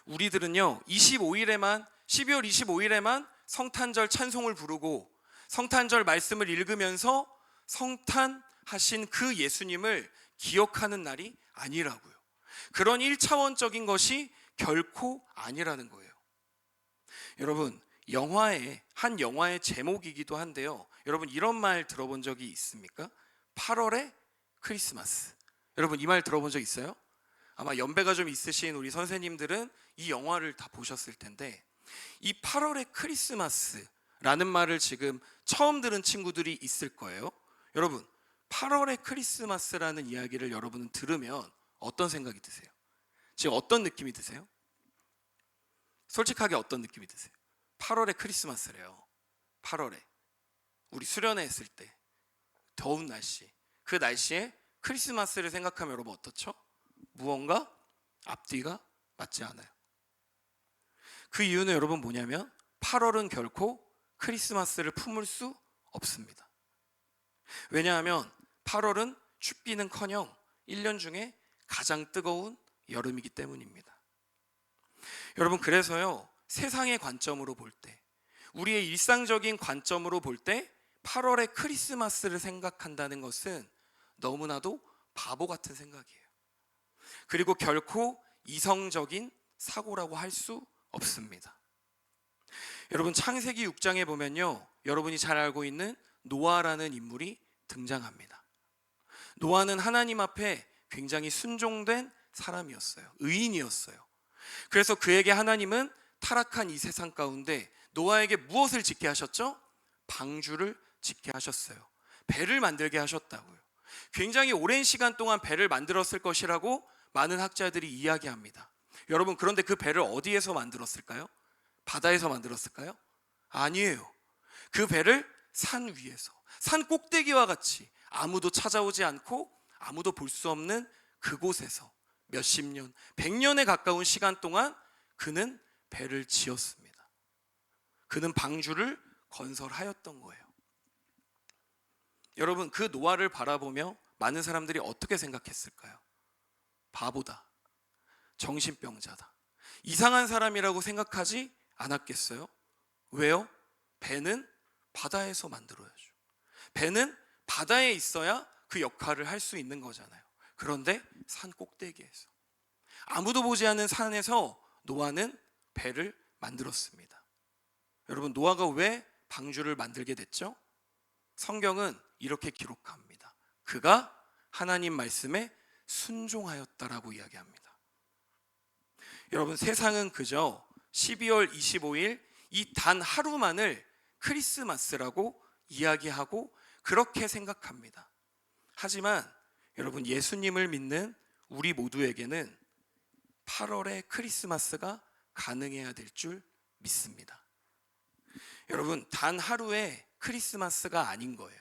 우리들은요 12월 25일에만 성탄절 찬송을 부르고 성탄절 말씀을 읽으면서 성탄하신 그 예수님을 기억하는 날이 아니라고요. 그런 1차원적인 것이 결코 아니라는 거예요. 여러분 한 영화의 제목이기도 한데요, 여러분 이런 말 들어본 적이 있습니까? 8월의 크리스마스. 여러분 이 말 들어본 적 있어요? 아마 연배가 좀 있으신 우리 선생님들은 이 영화를 다 보셨을 텐데, 이 8월의 크리스마스라는 말을 지금 처음 들은 친구들이 있을 거예요. 여러분 8월의 크리스마스라는 이야기를 여러분은 들으면 어떤 생각이 드세요? 지금 어떤 느낌이 드세요? 솔직하게 어떤 느낌이 드세요? 8월의 크리스마스래요. 8월에 우리 수련회 했을 때 더운 날씨, 그 날씨에 크리스마스를 생각하면 여러분 어떻죠? 무언가 앞뒤가 맞지 않아요. 그 이유는 여러분 뭐냐면 8월은 결코 크리스마스를 품을 수 없습니다. 왜냐하면 8월은 춥기는커녕 1년 중에 가장 뜨거운 여름이기 때문입니다. 여러분 그래서요 세상의 관점으로 볼 때, 우리의 일상적인 관점으로 볼 때 8월의 크리스마스를 생각한다는 것은 너무나도 바보 같은 생각이에요. 그리고 결코 이성적인 사고라고 할 수 없습니다. 여러분 창세기 6장에 보면요 여러분이 잘 알고 있는 노아라는 인물이 등장합니다. 노아는 하나님 앞에 굉장히 순종된 사람이었어요. 의인이었어요. 그래서 그에게 하나님은 타락한 이 세상 가운데 노아에게 무엇을 짓게 하셨죠? 방주를 짓게 하셨어요. 배를 만들게 하셨다고요. 굉장히 오랜 시간 동안 배를 만들었을 것이라고 많은 학자들이 이야기합니다. 여러분 그런데 그 배를 어디에서 만들었을까요? 바다에서 만들었을까요? 아니에요. 그 배를 산 위에서, 산 꼭대기와 같이 아무도 찾아오지 않고 아무도 볼 수 없는 그곳에서 몇십 년, 100년에 가까운 시간 동안 그는 배를 지었습니다. 그는 방주를 건설하였던 거예요. 여러분 그 노아를 바라보며 많은 사람들이 어떻게 생각했을까요? 바보다, 정신병자다, 이상한 사람이라고 생각하지 않았겠어요? 왜요? 배는 바다에서 만들어야죠. 배는 바다에 있어야 그 역할을 할 수 있는 거잖아요. 그런데 산 꼭대기에서, 아무도 보지 않는 산에서 노아는 배를 만들었습니다. 여러분 노아가 왜 방주를 만들게 됐죠? 성경은 이렇게 기록합니다. 그가 하나님 말씀에 순종하였다라고 이야기합니다. 여러분 세상은 그저 12월 25일 이 단 하루만을 크리스마스라고 이야기하고 그렇게 생각합니다. 하지만 여러분 예수님을 믿는 우리 모두에게는 8월의 크리스마스가 가능해야 될 줄 믿습니다. 여러분 단 하루의 크리스마스가 아닌 거예요.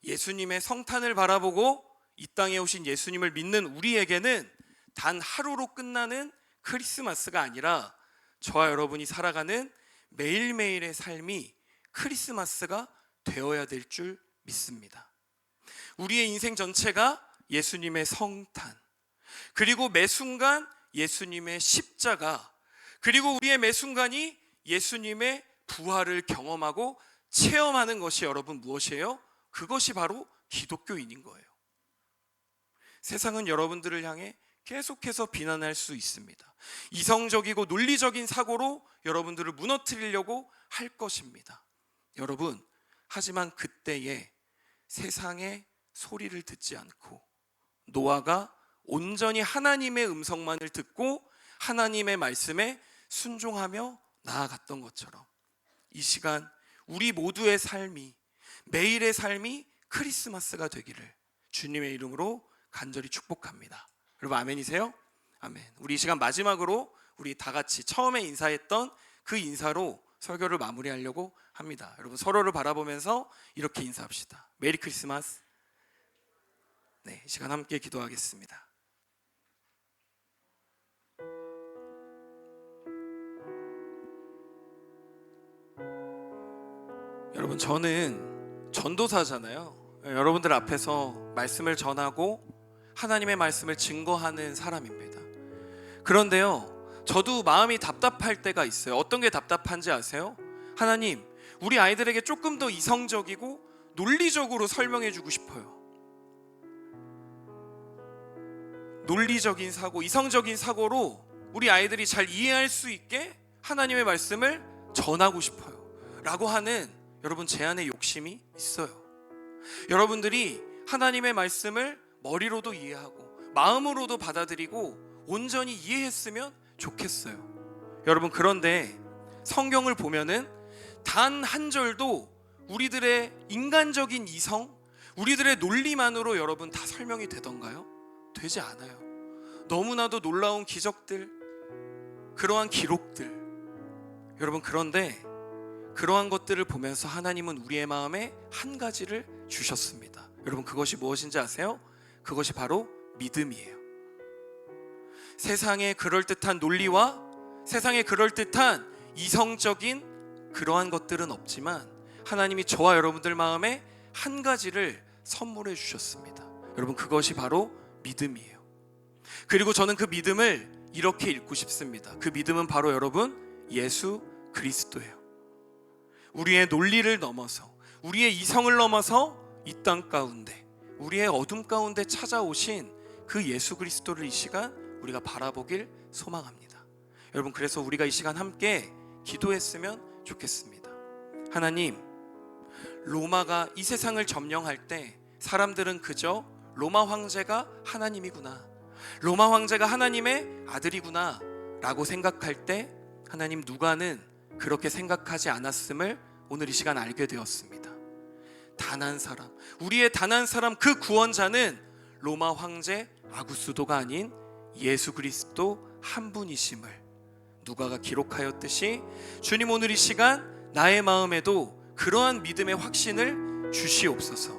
예수님의 성탄을 바라보고 이 땅에 오신 예수님을 믿는 우리에게는 단 하루로 끝나는 크리스마스가 아니라 저와 여러분이 살아가는 매일매일의 삶이 크리스마스가 되어야 될 줄 믿습니다. 우리의 인생 전체가 예수님의 성탄, 그리고 매 순간 예수님의 십자가, 그리고 우리의 매 순간이 예수님의 부활을 경험하고 체험하는 것이 여러분 무엇이에요? 그것이 바로 기독교인인 거예요. 세상은 여러분들을 향해 계속해서 비난할 수 있습니다. 이성적이고 논리적인 사고로 여러분들을 무너뜨리려고 할 것입니다. 여러분, 하지만 그때에 세상의 소리를 듣지 않고 노아가 온전히 하나님의 음성만을 듣고 하나님의 말씀에 순종하며 나아갔던 것처럼 이 시간 우리 모두의 삶이, 매일의 삶이 크리스마스가 되기를 주님의 이름으로 간절히 축복합니다. 여러분 아멘이세요? 아멘. 우리 이 시간 마지막으로 우리 다 같이 처음에 인사했던 그 인사로 설교를 마무리하려고 합니다. 여러분 서로를 바라보면서 이렇게 인사합시다. 메리 크리스마스. 네, 이 시간 함께 기도하겠습니다. 여러분 저는 전도사잖아요. 여러분들 앞에서 말씀을 전하고 하나님의 말씀을 증거하는 사람입니다. 그런데요, 저도 마음이 답답할 때가 있어요. 어떤 게 답답한지 아세요? 하나님, 우리 아이들에게 조금 더 이성적이고 논리적으로 설명해 주고 싶어요. 논리적인 사고, 이성적인 사고로 우리 아이들이 잘 이해할 수 있게 하나님의 말씀을 전하고 싶어요 라고 하는 여러분 제 안에 욕심이 있어요. 여러분들이 하나님의 말씀을 머리로도 이해하고 마음으로도 받아들이고 온전히 이해했으면 좋겠어요. 여러분 그런데 성경을 보면은 단 한 절도 우리들의 인간적인 이성, 우리들의 논리만으로 여러분 다 설명이 되던가요? 되지 않아요. 너무나도 놀라운 기적들, 그러한 기록들. 여러분 그런데 그러한 것들을 보면서 하나님은 우리의 마음에 한 가지를 주셨습니다. 여러분 그것이 무엇인지 아세요? 그것이 바로 믿음이에요. 세상의 그럴듯한 논리와 세상의 그럴듯한 이성적인 그러한 것들은 없지만 하나님이 저와 여러분들 마음에 한 가지를 선물해 주셨습니다. 여러분 그것이 바로 믿음이에요. 그리고 저는 그 믿음을 이렇게 읽고 싶습니다. 그 믿음은 바로 여러분 예수 그리스도예요. 우리의 논리를 넘어서, 우리의 이성을 넘어서 이 땅 가운데, 우리의 어둠 가운데 찾아오신 그 예수 그리스도를 이 시간 우리가 바라보길 소망합니다. 여러분 그래서 우리가 이 시간 함께 기도했으면 좋겠습니다. 하나님, 로마가 이 세상을 점령할 때 사람들은 그저 로마 황제가 하나님이구나, 로마 황제가 하나님의 아들이구나 라고 생각할 때 하나님 누가는 그렇게 생각하지 않았음을 오늘 이 시간 알게 되었습니다. 단 한 사람, 우리의 단 한 사람, 그 구원자는 로마 황제 아구스도가 아닌 예수 그리스도 한 분이심을 누가가 기록하였듯이 주님 오늘 이 시간 나의 마음에도 그러한 믿음의 확신을 주시옵소서.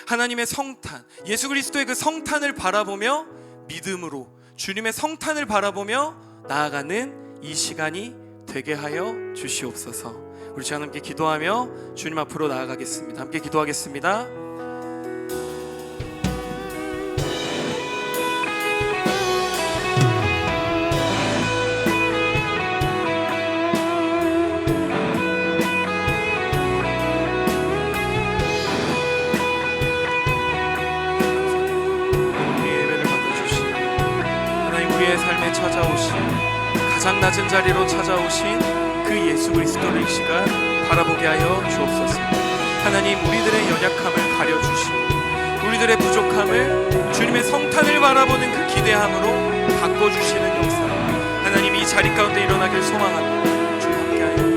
하나님의 성탄, 예수 그리스도의 그 성탄을 바라보며 믿음으로 주님의 성탄을 바라보며 나아가는 이 시간이 되게 하여 주시옵소서. 우리 시간 함께 기도하며 주님 앞으로 나아가겠습니다. 함께 기도하겠습니다. 우리의 예배를 받아주시고 하나님 우리의 삶에 찾아오신 가장 낮은 자리로 찾아오신 그 예수 그리스도를 이 시간 바라보게 하여 주옵소서. 하나님 우리들의 연약함을 가려주시고 우리들의 부족함을 주님의 성탄을 바라보는 그 기대함으로 바꿔주시는 역사 하나님 이 자리 가운데 일어나길 소망합니다. 주님 함께하여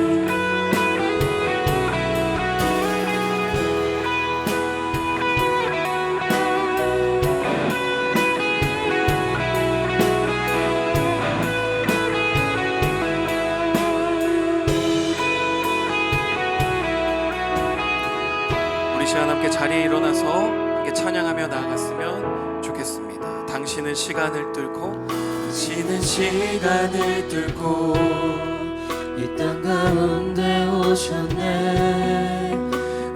자리에 일어나서 함께 찬양하며 나아갔으면 좋겠습니다. 당신은 시간을 뚫고 당신은 시간을 뚫고 이 땅 가운데 오셨네.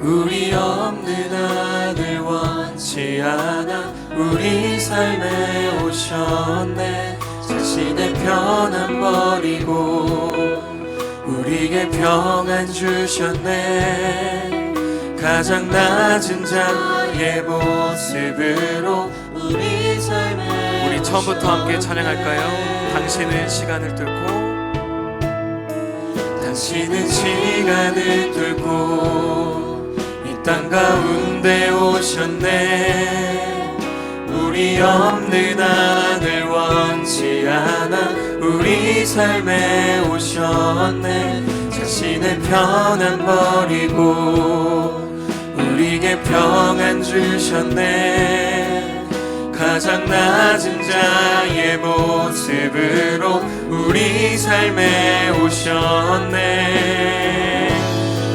우리 없는 아들 원치 않아 우리 삶에 오셨네. 자신의 편안 버리고 우리에게 평안 주셨네. 가장 낮은 자의 모습으로 우리 삶에 우리 처음부터 함께 찬양할까요? 당신은 시간을 뚫고 당신은 시간을 뚫고 이 땅 가운데 오셨네. 우리 없는 아들 원치 않아 우리 삶에 오셨네. 자신의 편안 버리고 우리에게 평안 주셨네. 가장 낮은 자의 모습으로 우리 삶에 오셨네.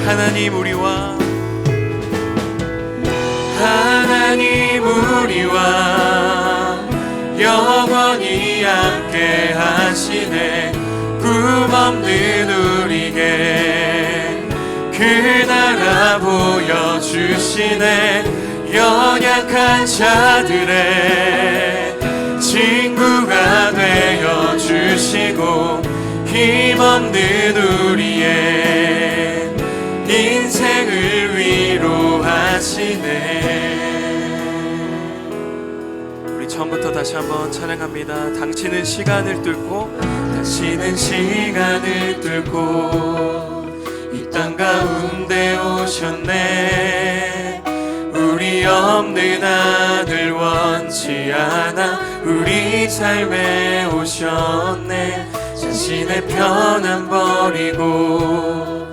하나님 우리와 하나님 우리와 영원히 함께 하시네. 꿈없는 우리에게 그 나라 보여주시네. 연약한 자들의 친구가 되어주시고 힘없는 우리의 인생을 위로하시네. 우리 처음부터 다시 한번 찬양합니다. 당신은 시간을 뚫고 당신은 시간을 뚫고 이 땅 가운데 오셨네. 우리 없는 아들 원치 않아 우리 삶에 오셨네. 자신의 편안 버리고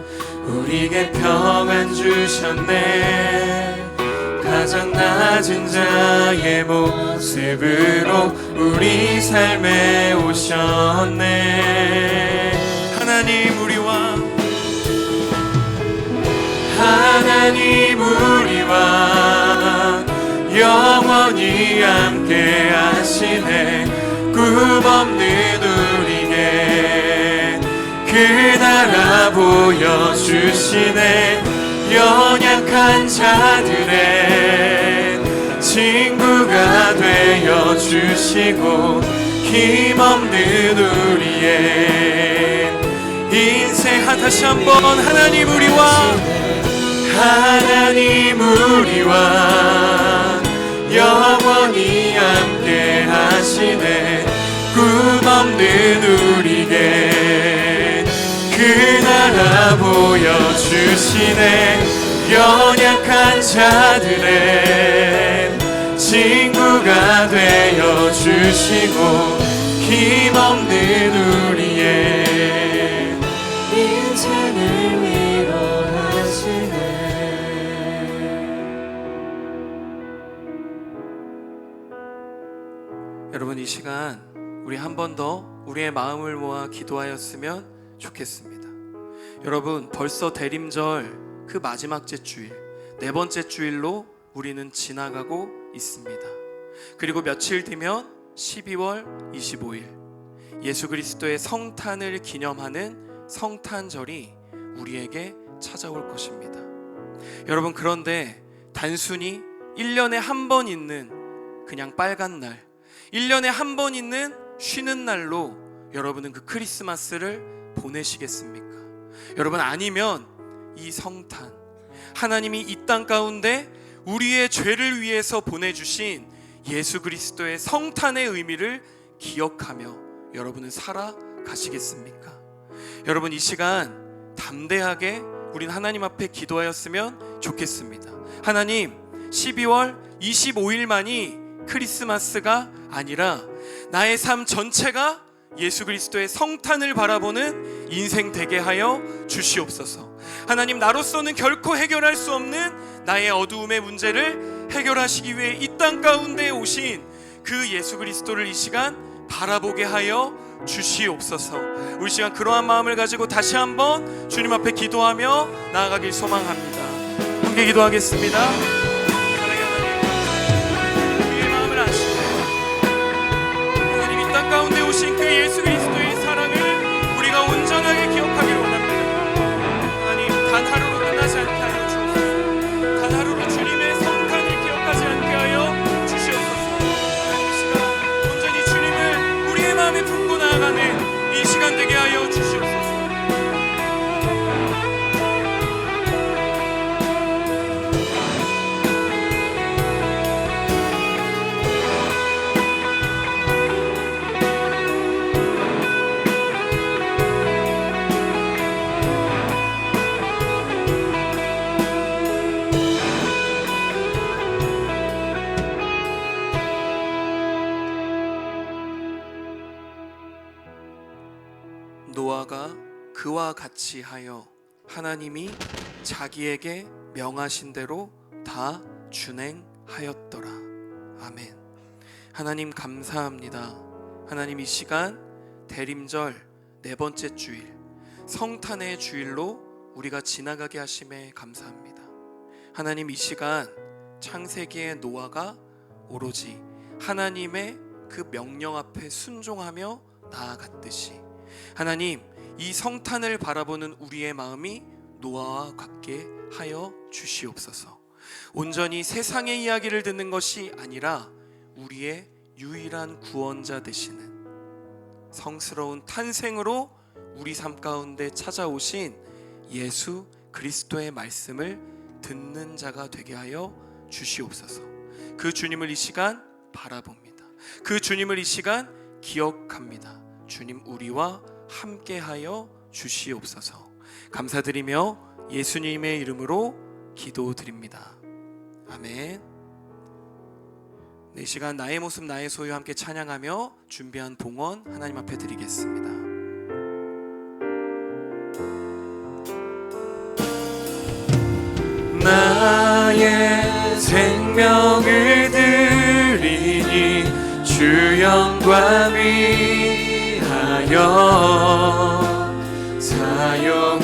우리에게 평안 주셨네. 가장 낮은 자의 모습으로 우리 삶에 오셨네. 하나님 우리와 하나님 우리와 영원히 함께 하시네. 꿈없는 우리에게 그 나라 보여주시네. 연약한 자들의 친구가 되어주시고 힘없는 우리의 인생 다시 한번 하나님 우리와 하나님 우리와 영원히 함께 하시네. 꿈없는 우리에게 그 나라 보여주시네. 연약한 자들의 친구가 되어주시고 힘없는 우리의 인생을 위로하시네. 여러분 이 시간 우리 한 번 더 우리의 마음을 모아 기도하였으면 좋겠습니다. 여러분 벌써 대림절 그 마지막 주일, 네 번째 주일로 우리는 지나가고 있습니다. 그리고 며칠 뒤면 12월 25일 예수 그리스도의 성탄을 기념하는 성탄절이 우리에게 찾아올 것입니다. 여러분 그런데 단순히 1년에 한 번 있는 그냥 빨간 날, 1년에 한 번 있는 쉬는 날로 여러분은 그 크리스마스를 보내시겠습니까? 여러분 아니면 이 성탄, 하나님이 이 땅 가운데 우리의 죄를 위해서 보내주신 예수 그리스도의 성탄의 의미를 기억하며 여러분은 살아가시겠습니까? 여러분 이 시간 담대하게 우린 하나님 앞에 기도하였으면 좋겠습니다. 하나님 12월 25일만이 크리스마스가 아니라 나의 삶 전체가 예수 그리스도의 성탄을 바라보는 인생 되게 하여 주시옵소서. 하나님 나로서는 결코 해결할 수 없는 나의 어두움의 문제를 해결하시기 위해 이 땅 가운데 오신 그 예수 그리스도를 이 시간 바라보게 하여 주시옵소서. 우리 시간 그러한 마음을 가지고 다시 한번 주님 앞에 기도하며 나아가길 소망합니다. 함께 기도하겠습니다. 찾아오신 그 예수 그리스도의 사랑을 우리가 온전하게 기억하기를 원합니다. 하나님, 단 하루로 끝나지 않게 하여 주옵소서. 단 하루로 주님의 성탄을 기억하지 않게 하여 주시옵소서. 하나님, 이 시간 온전히 주님을 우리의 마음에 품고 나아가는 이 시간 되게 하여 주시옵소서. 노아가 그와 같이 하여 하나님이 자기에게 명하신 대로 다 준행하였더라. 아멘. 하나님 감사합니다. 하나님, 이 시간 대림절 네 번째 주일, 성탄의 주일로 우리가 지나가게 하심에 감사합니다. 하나님, 이 시간 창세기의 노아가 오로지 하나님의 그 명령 앞에 순종하며 나아갔듯이 하나님, 이 성탄을 바라보는 우리의 마음이 노아와 같게 하여 주시옵소서. 온전히 세상의 이야기를 듣는 것이 아니라 우리의 유일한 구원자 되시는 성스러운 탄생으로 우리 삶 가운데 찾아오신 예수 그리스도의 말씀을 듣는 자가 되게 하여 주시옵소서. 그 주님을 이 시간 바라봅니다. 그 주님을 이 시간 기억합니다. 주님, 우리와 함께하여 주시옵소서. 감사드리며 예수님의 이름으로 기도드립니다. 아멘. 이 시간 나의 모습 나의 소유 함께 찬양하며 준비한 봉헌 하나님 앞에 드리겠습니다. 나의 생명을 드리니 주 영광 위하여 사용하옵소서.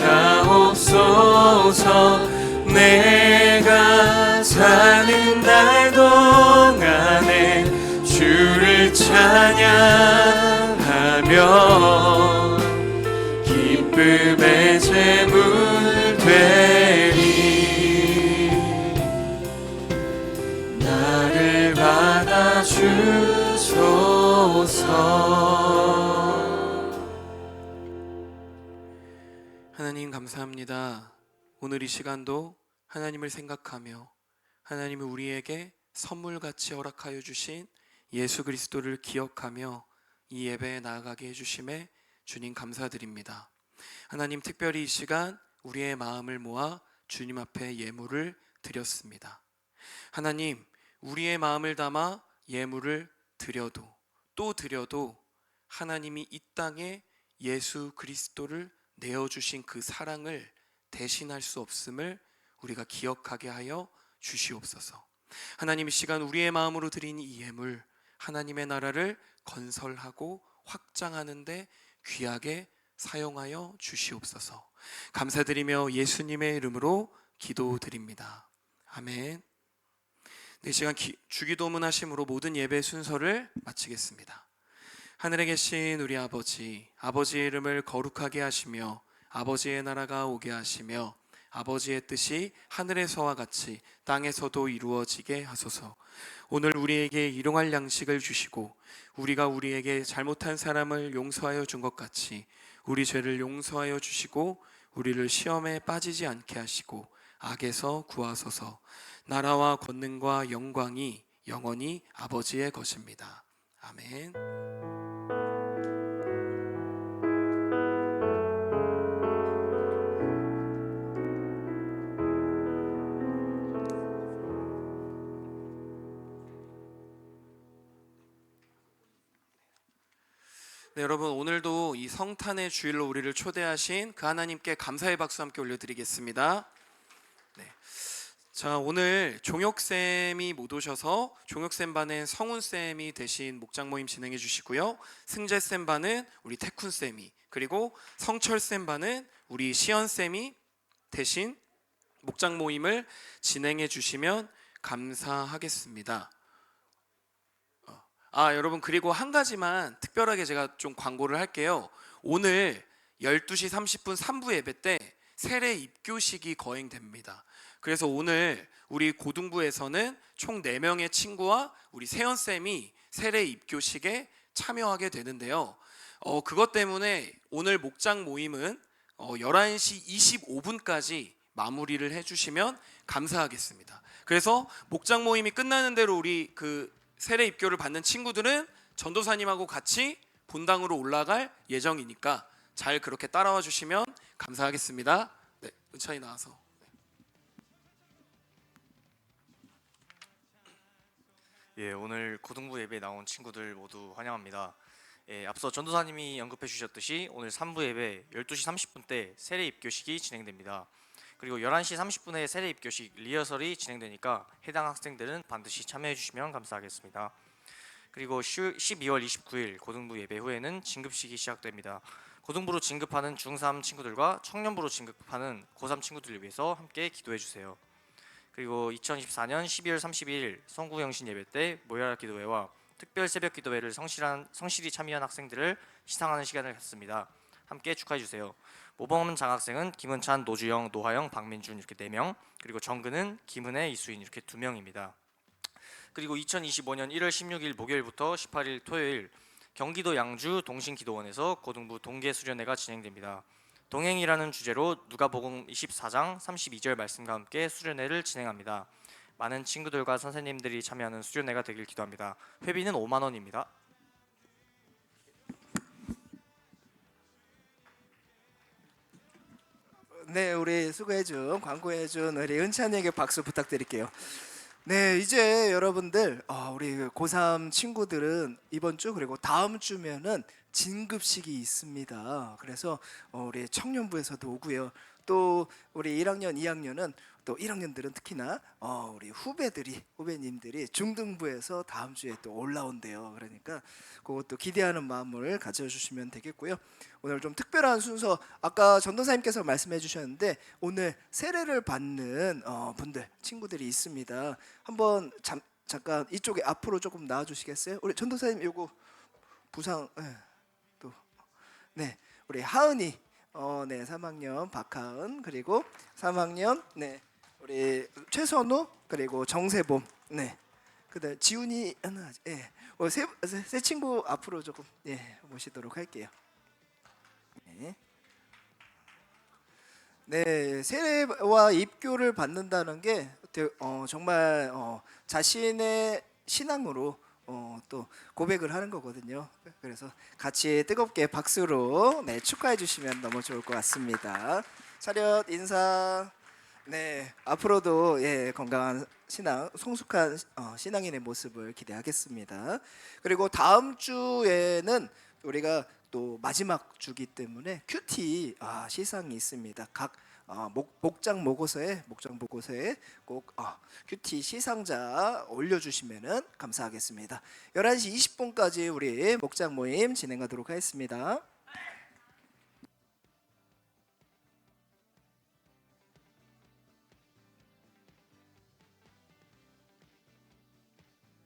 내가 사는 날 동안에 주를 찬양하며 기쁨의 제물 되리. 나를 받아주소서. 하나님 감사합니다. 오늘 이 시간도 하나님을 생각하며 하나님이 우리에게 선물같이 허락하여 주신 예수 그리스도를 기억하며 이 예배에 나아가게 해주심에 주님 감사드립니다. 하나님, 특별히 이 시간 우리의 마음을 모아 주님 앞에 예물을 드렸습니다. 하나님, 우리의 마음을 담아 예물을 드려도 또 드려도 하나님이 이 땅에 예수 그리스도를 내어주신 그 사랑을 대신할 수 없음을 우리가 기억하게 하여 주시옵소서. 하나님, 이 시간 우리의 마음으로 드린 이 예물, 하나님의 나라를 건설하고 확장하는 데 귀하게 사용하여 주시옵소서. 감사드리며 예수님의 이름으로 기도드립니다. 아멘. 이 시간 주기도문 하심으로 모든 예배 순서를 마치겠습니다. 하늘에 계신 우리 아버지, 아버지의 이름을 거룩하게 하시며 아버지의 나라가 오게 하시며 아버지의 뜻이 하늘에서와 같이 땅에서도 이루어지게 하소서. 오늘 우리에게 일용할 양식을 주시고 우리가 우리에게 잘못한 사람을 용서하여 준 것 같이 우리 죄를 용서하여 주시고 우리를 시험에 빠지지 않게 하시고 악에서 구하소서. 나라와 권능과 영광이 영원히 아버지의 것입니다. 아멘. 네, 여러분, 오늘도 이 성탄의 주일로 우리를 초대하신 그 하나님께 감사의 박수 함께 올려드리겠습니다. 네. 자, 오늘 종혁쌤이 못 오셔서 종혁쌤 반은 성훈쌤이 대신 목장 모임 진행해 주시고요, 승재쌤 반은 우리 태쿤쌤이, 그리고 성철쌤 반은 우리 시연쌤이 대신 목장 모임을 진행해 주시면 감사하겠습니다. 여러분, 그리고 한 가지만 특별하게 제가 좀 광고를 할게요. 오늘 12시 30분 3부 예배 때 세례 입교식이 거행됩니다. 그래서 오늘 우리 고등부에서는 총 4명의 친구와 우리 세연쌤이 세례 입교식에 참여하게 되는데요. 그것 때문에 오늘 목장 모임은 11시 25분까지 마무리를 해주시면 감사하겠습니다. 그래서 목장 모임이 끝나는 대로 우리 그 세례 입교를 받는 친구들은 전도사님하고 같이 본당으로 올라갈 예정이니까 잘 그렇게 따라와 주시면 감사하겠습니다. 네, 은찬이 나와서. 예, 오늘 고등부 예배에 나온 친구들 모두 환영합니다. 예, 앞서 전도사님이 언급해 주셨듯이 오늘 3부 예배 12시 30분 때 세례 입교식이 진행됩니다. 그리고 11시 30분에 세례 입교식 리허설이 진행되니까 해당 학생들은 반드시 참여해 주시면 감사하겠습니다. 그리고 12월 29일 고등부 예배 후에는 진급식이 시작됩니다. 고등부로 진급하는 중3 친구들과 청년부로 진급하는 고3 친구들을 위해서 함께 기도해 주세요. 그리고 2024년 12월 31일 성구영신 예배 때 모야라 기도회와 특별 새벽 기도회를 성실히 참여한 학생들을 시상하는 시간을 갖습니다. 함께 축하해 주세요. 모범 장학생은 김은찬, 노주영, 노하영, 박민준 이렇게 4명, 그리고 정근은 김은혜, 이수인 이렇게 2명입니다. 그리고 2025년 1월 16일 목요일부터 18일 토요일 경기도 양주 동신기도원에서 고등부 동계 수련회가 진행됩니다. 동행이라는 주제로 누가복음 24장 32절 말씀과 함께 수련회를 진행합니다. 많은 친구들과 선생님들이 참여하는 수련회가 되길 기도합니다. 회비는 5만 원입니다. 네, 우리 수고해준 광고해준 우리 은찬이에게 박수 부탁드릴게요. 네, 이제 여러분들 우리 고3 친구들은 이번 주 그리고 다음 주면은 진급식이 있습니다. 그래서 우리 청년부에서도 오고요. 또 우리 1학년, 2학년은 또 1학년들은 특히나 우리 후배님들이 중등부에서 다음 주에 또 올라온대요. 그러니까 그것도 기대하는 마음을 가져주시면 되겠고요. 오늘 좀 특별한 순서, 아까 전도사님께서 말씀해 주셨는데 오늘 세례를 받는 분들, 친구들이 있습니다. 한번 잠깐 이쪽에 앞으로 조금 나와 주시겠어요? 우리 전도사님 요거 부상 네, 우리 하은이 네, 3학년 박하은, 그리고 3학년 네, 우리 최선우, 그리고 정세봄, 네, 그다음 지훈이 하나, 예, 세 친구 앞으로 조금 모시도록 할게요. 네. 네, 세례와 입교를 받는다는 게 정말 자신의 신앙으로 또 고백을 하는 거거든요. 그래서 같이 뜨겁게 박수로 축하해 주시면 너무 좋을 것 같습니다. 차렷 인사. 네, 앞으로도 건강한 신앙, 성숙한 신앙인의 모습을 기대하겠습니다. 그리고 다음 주에는 우리가 또 마지막 주기 때문에 큐티 시상이 있습니다. 각 목장 보고서에 꼭 큐티 시상자 올려주시면 감사하겠습니다. 11시 20분까지 우리 목장 모임 진행하도록 하겠습니다.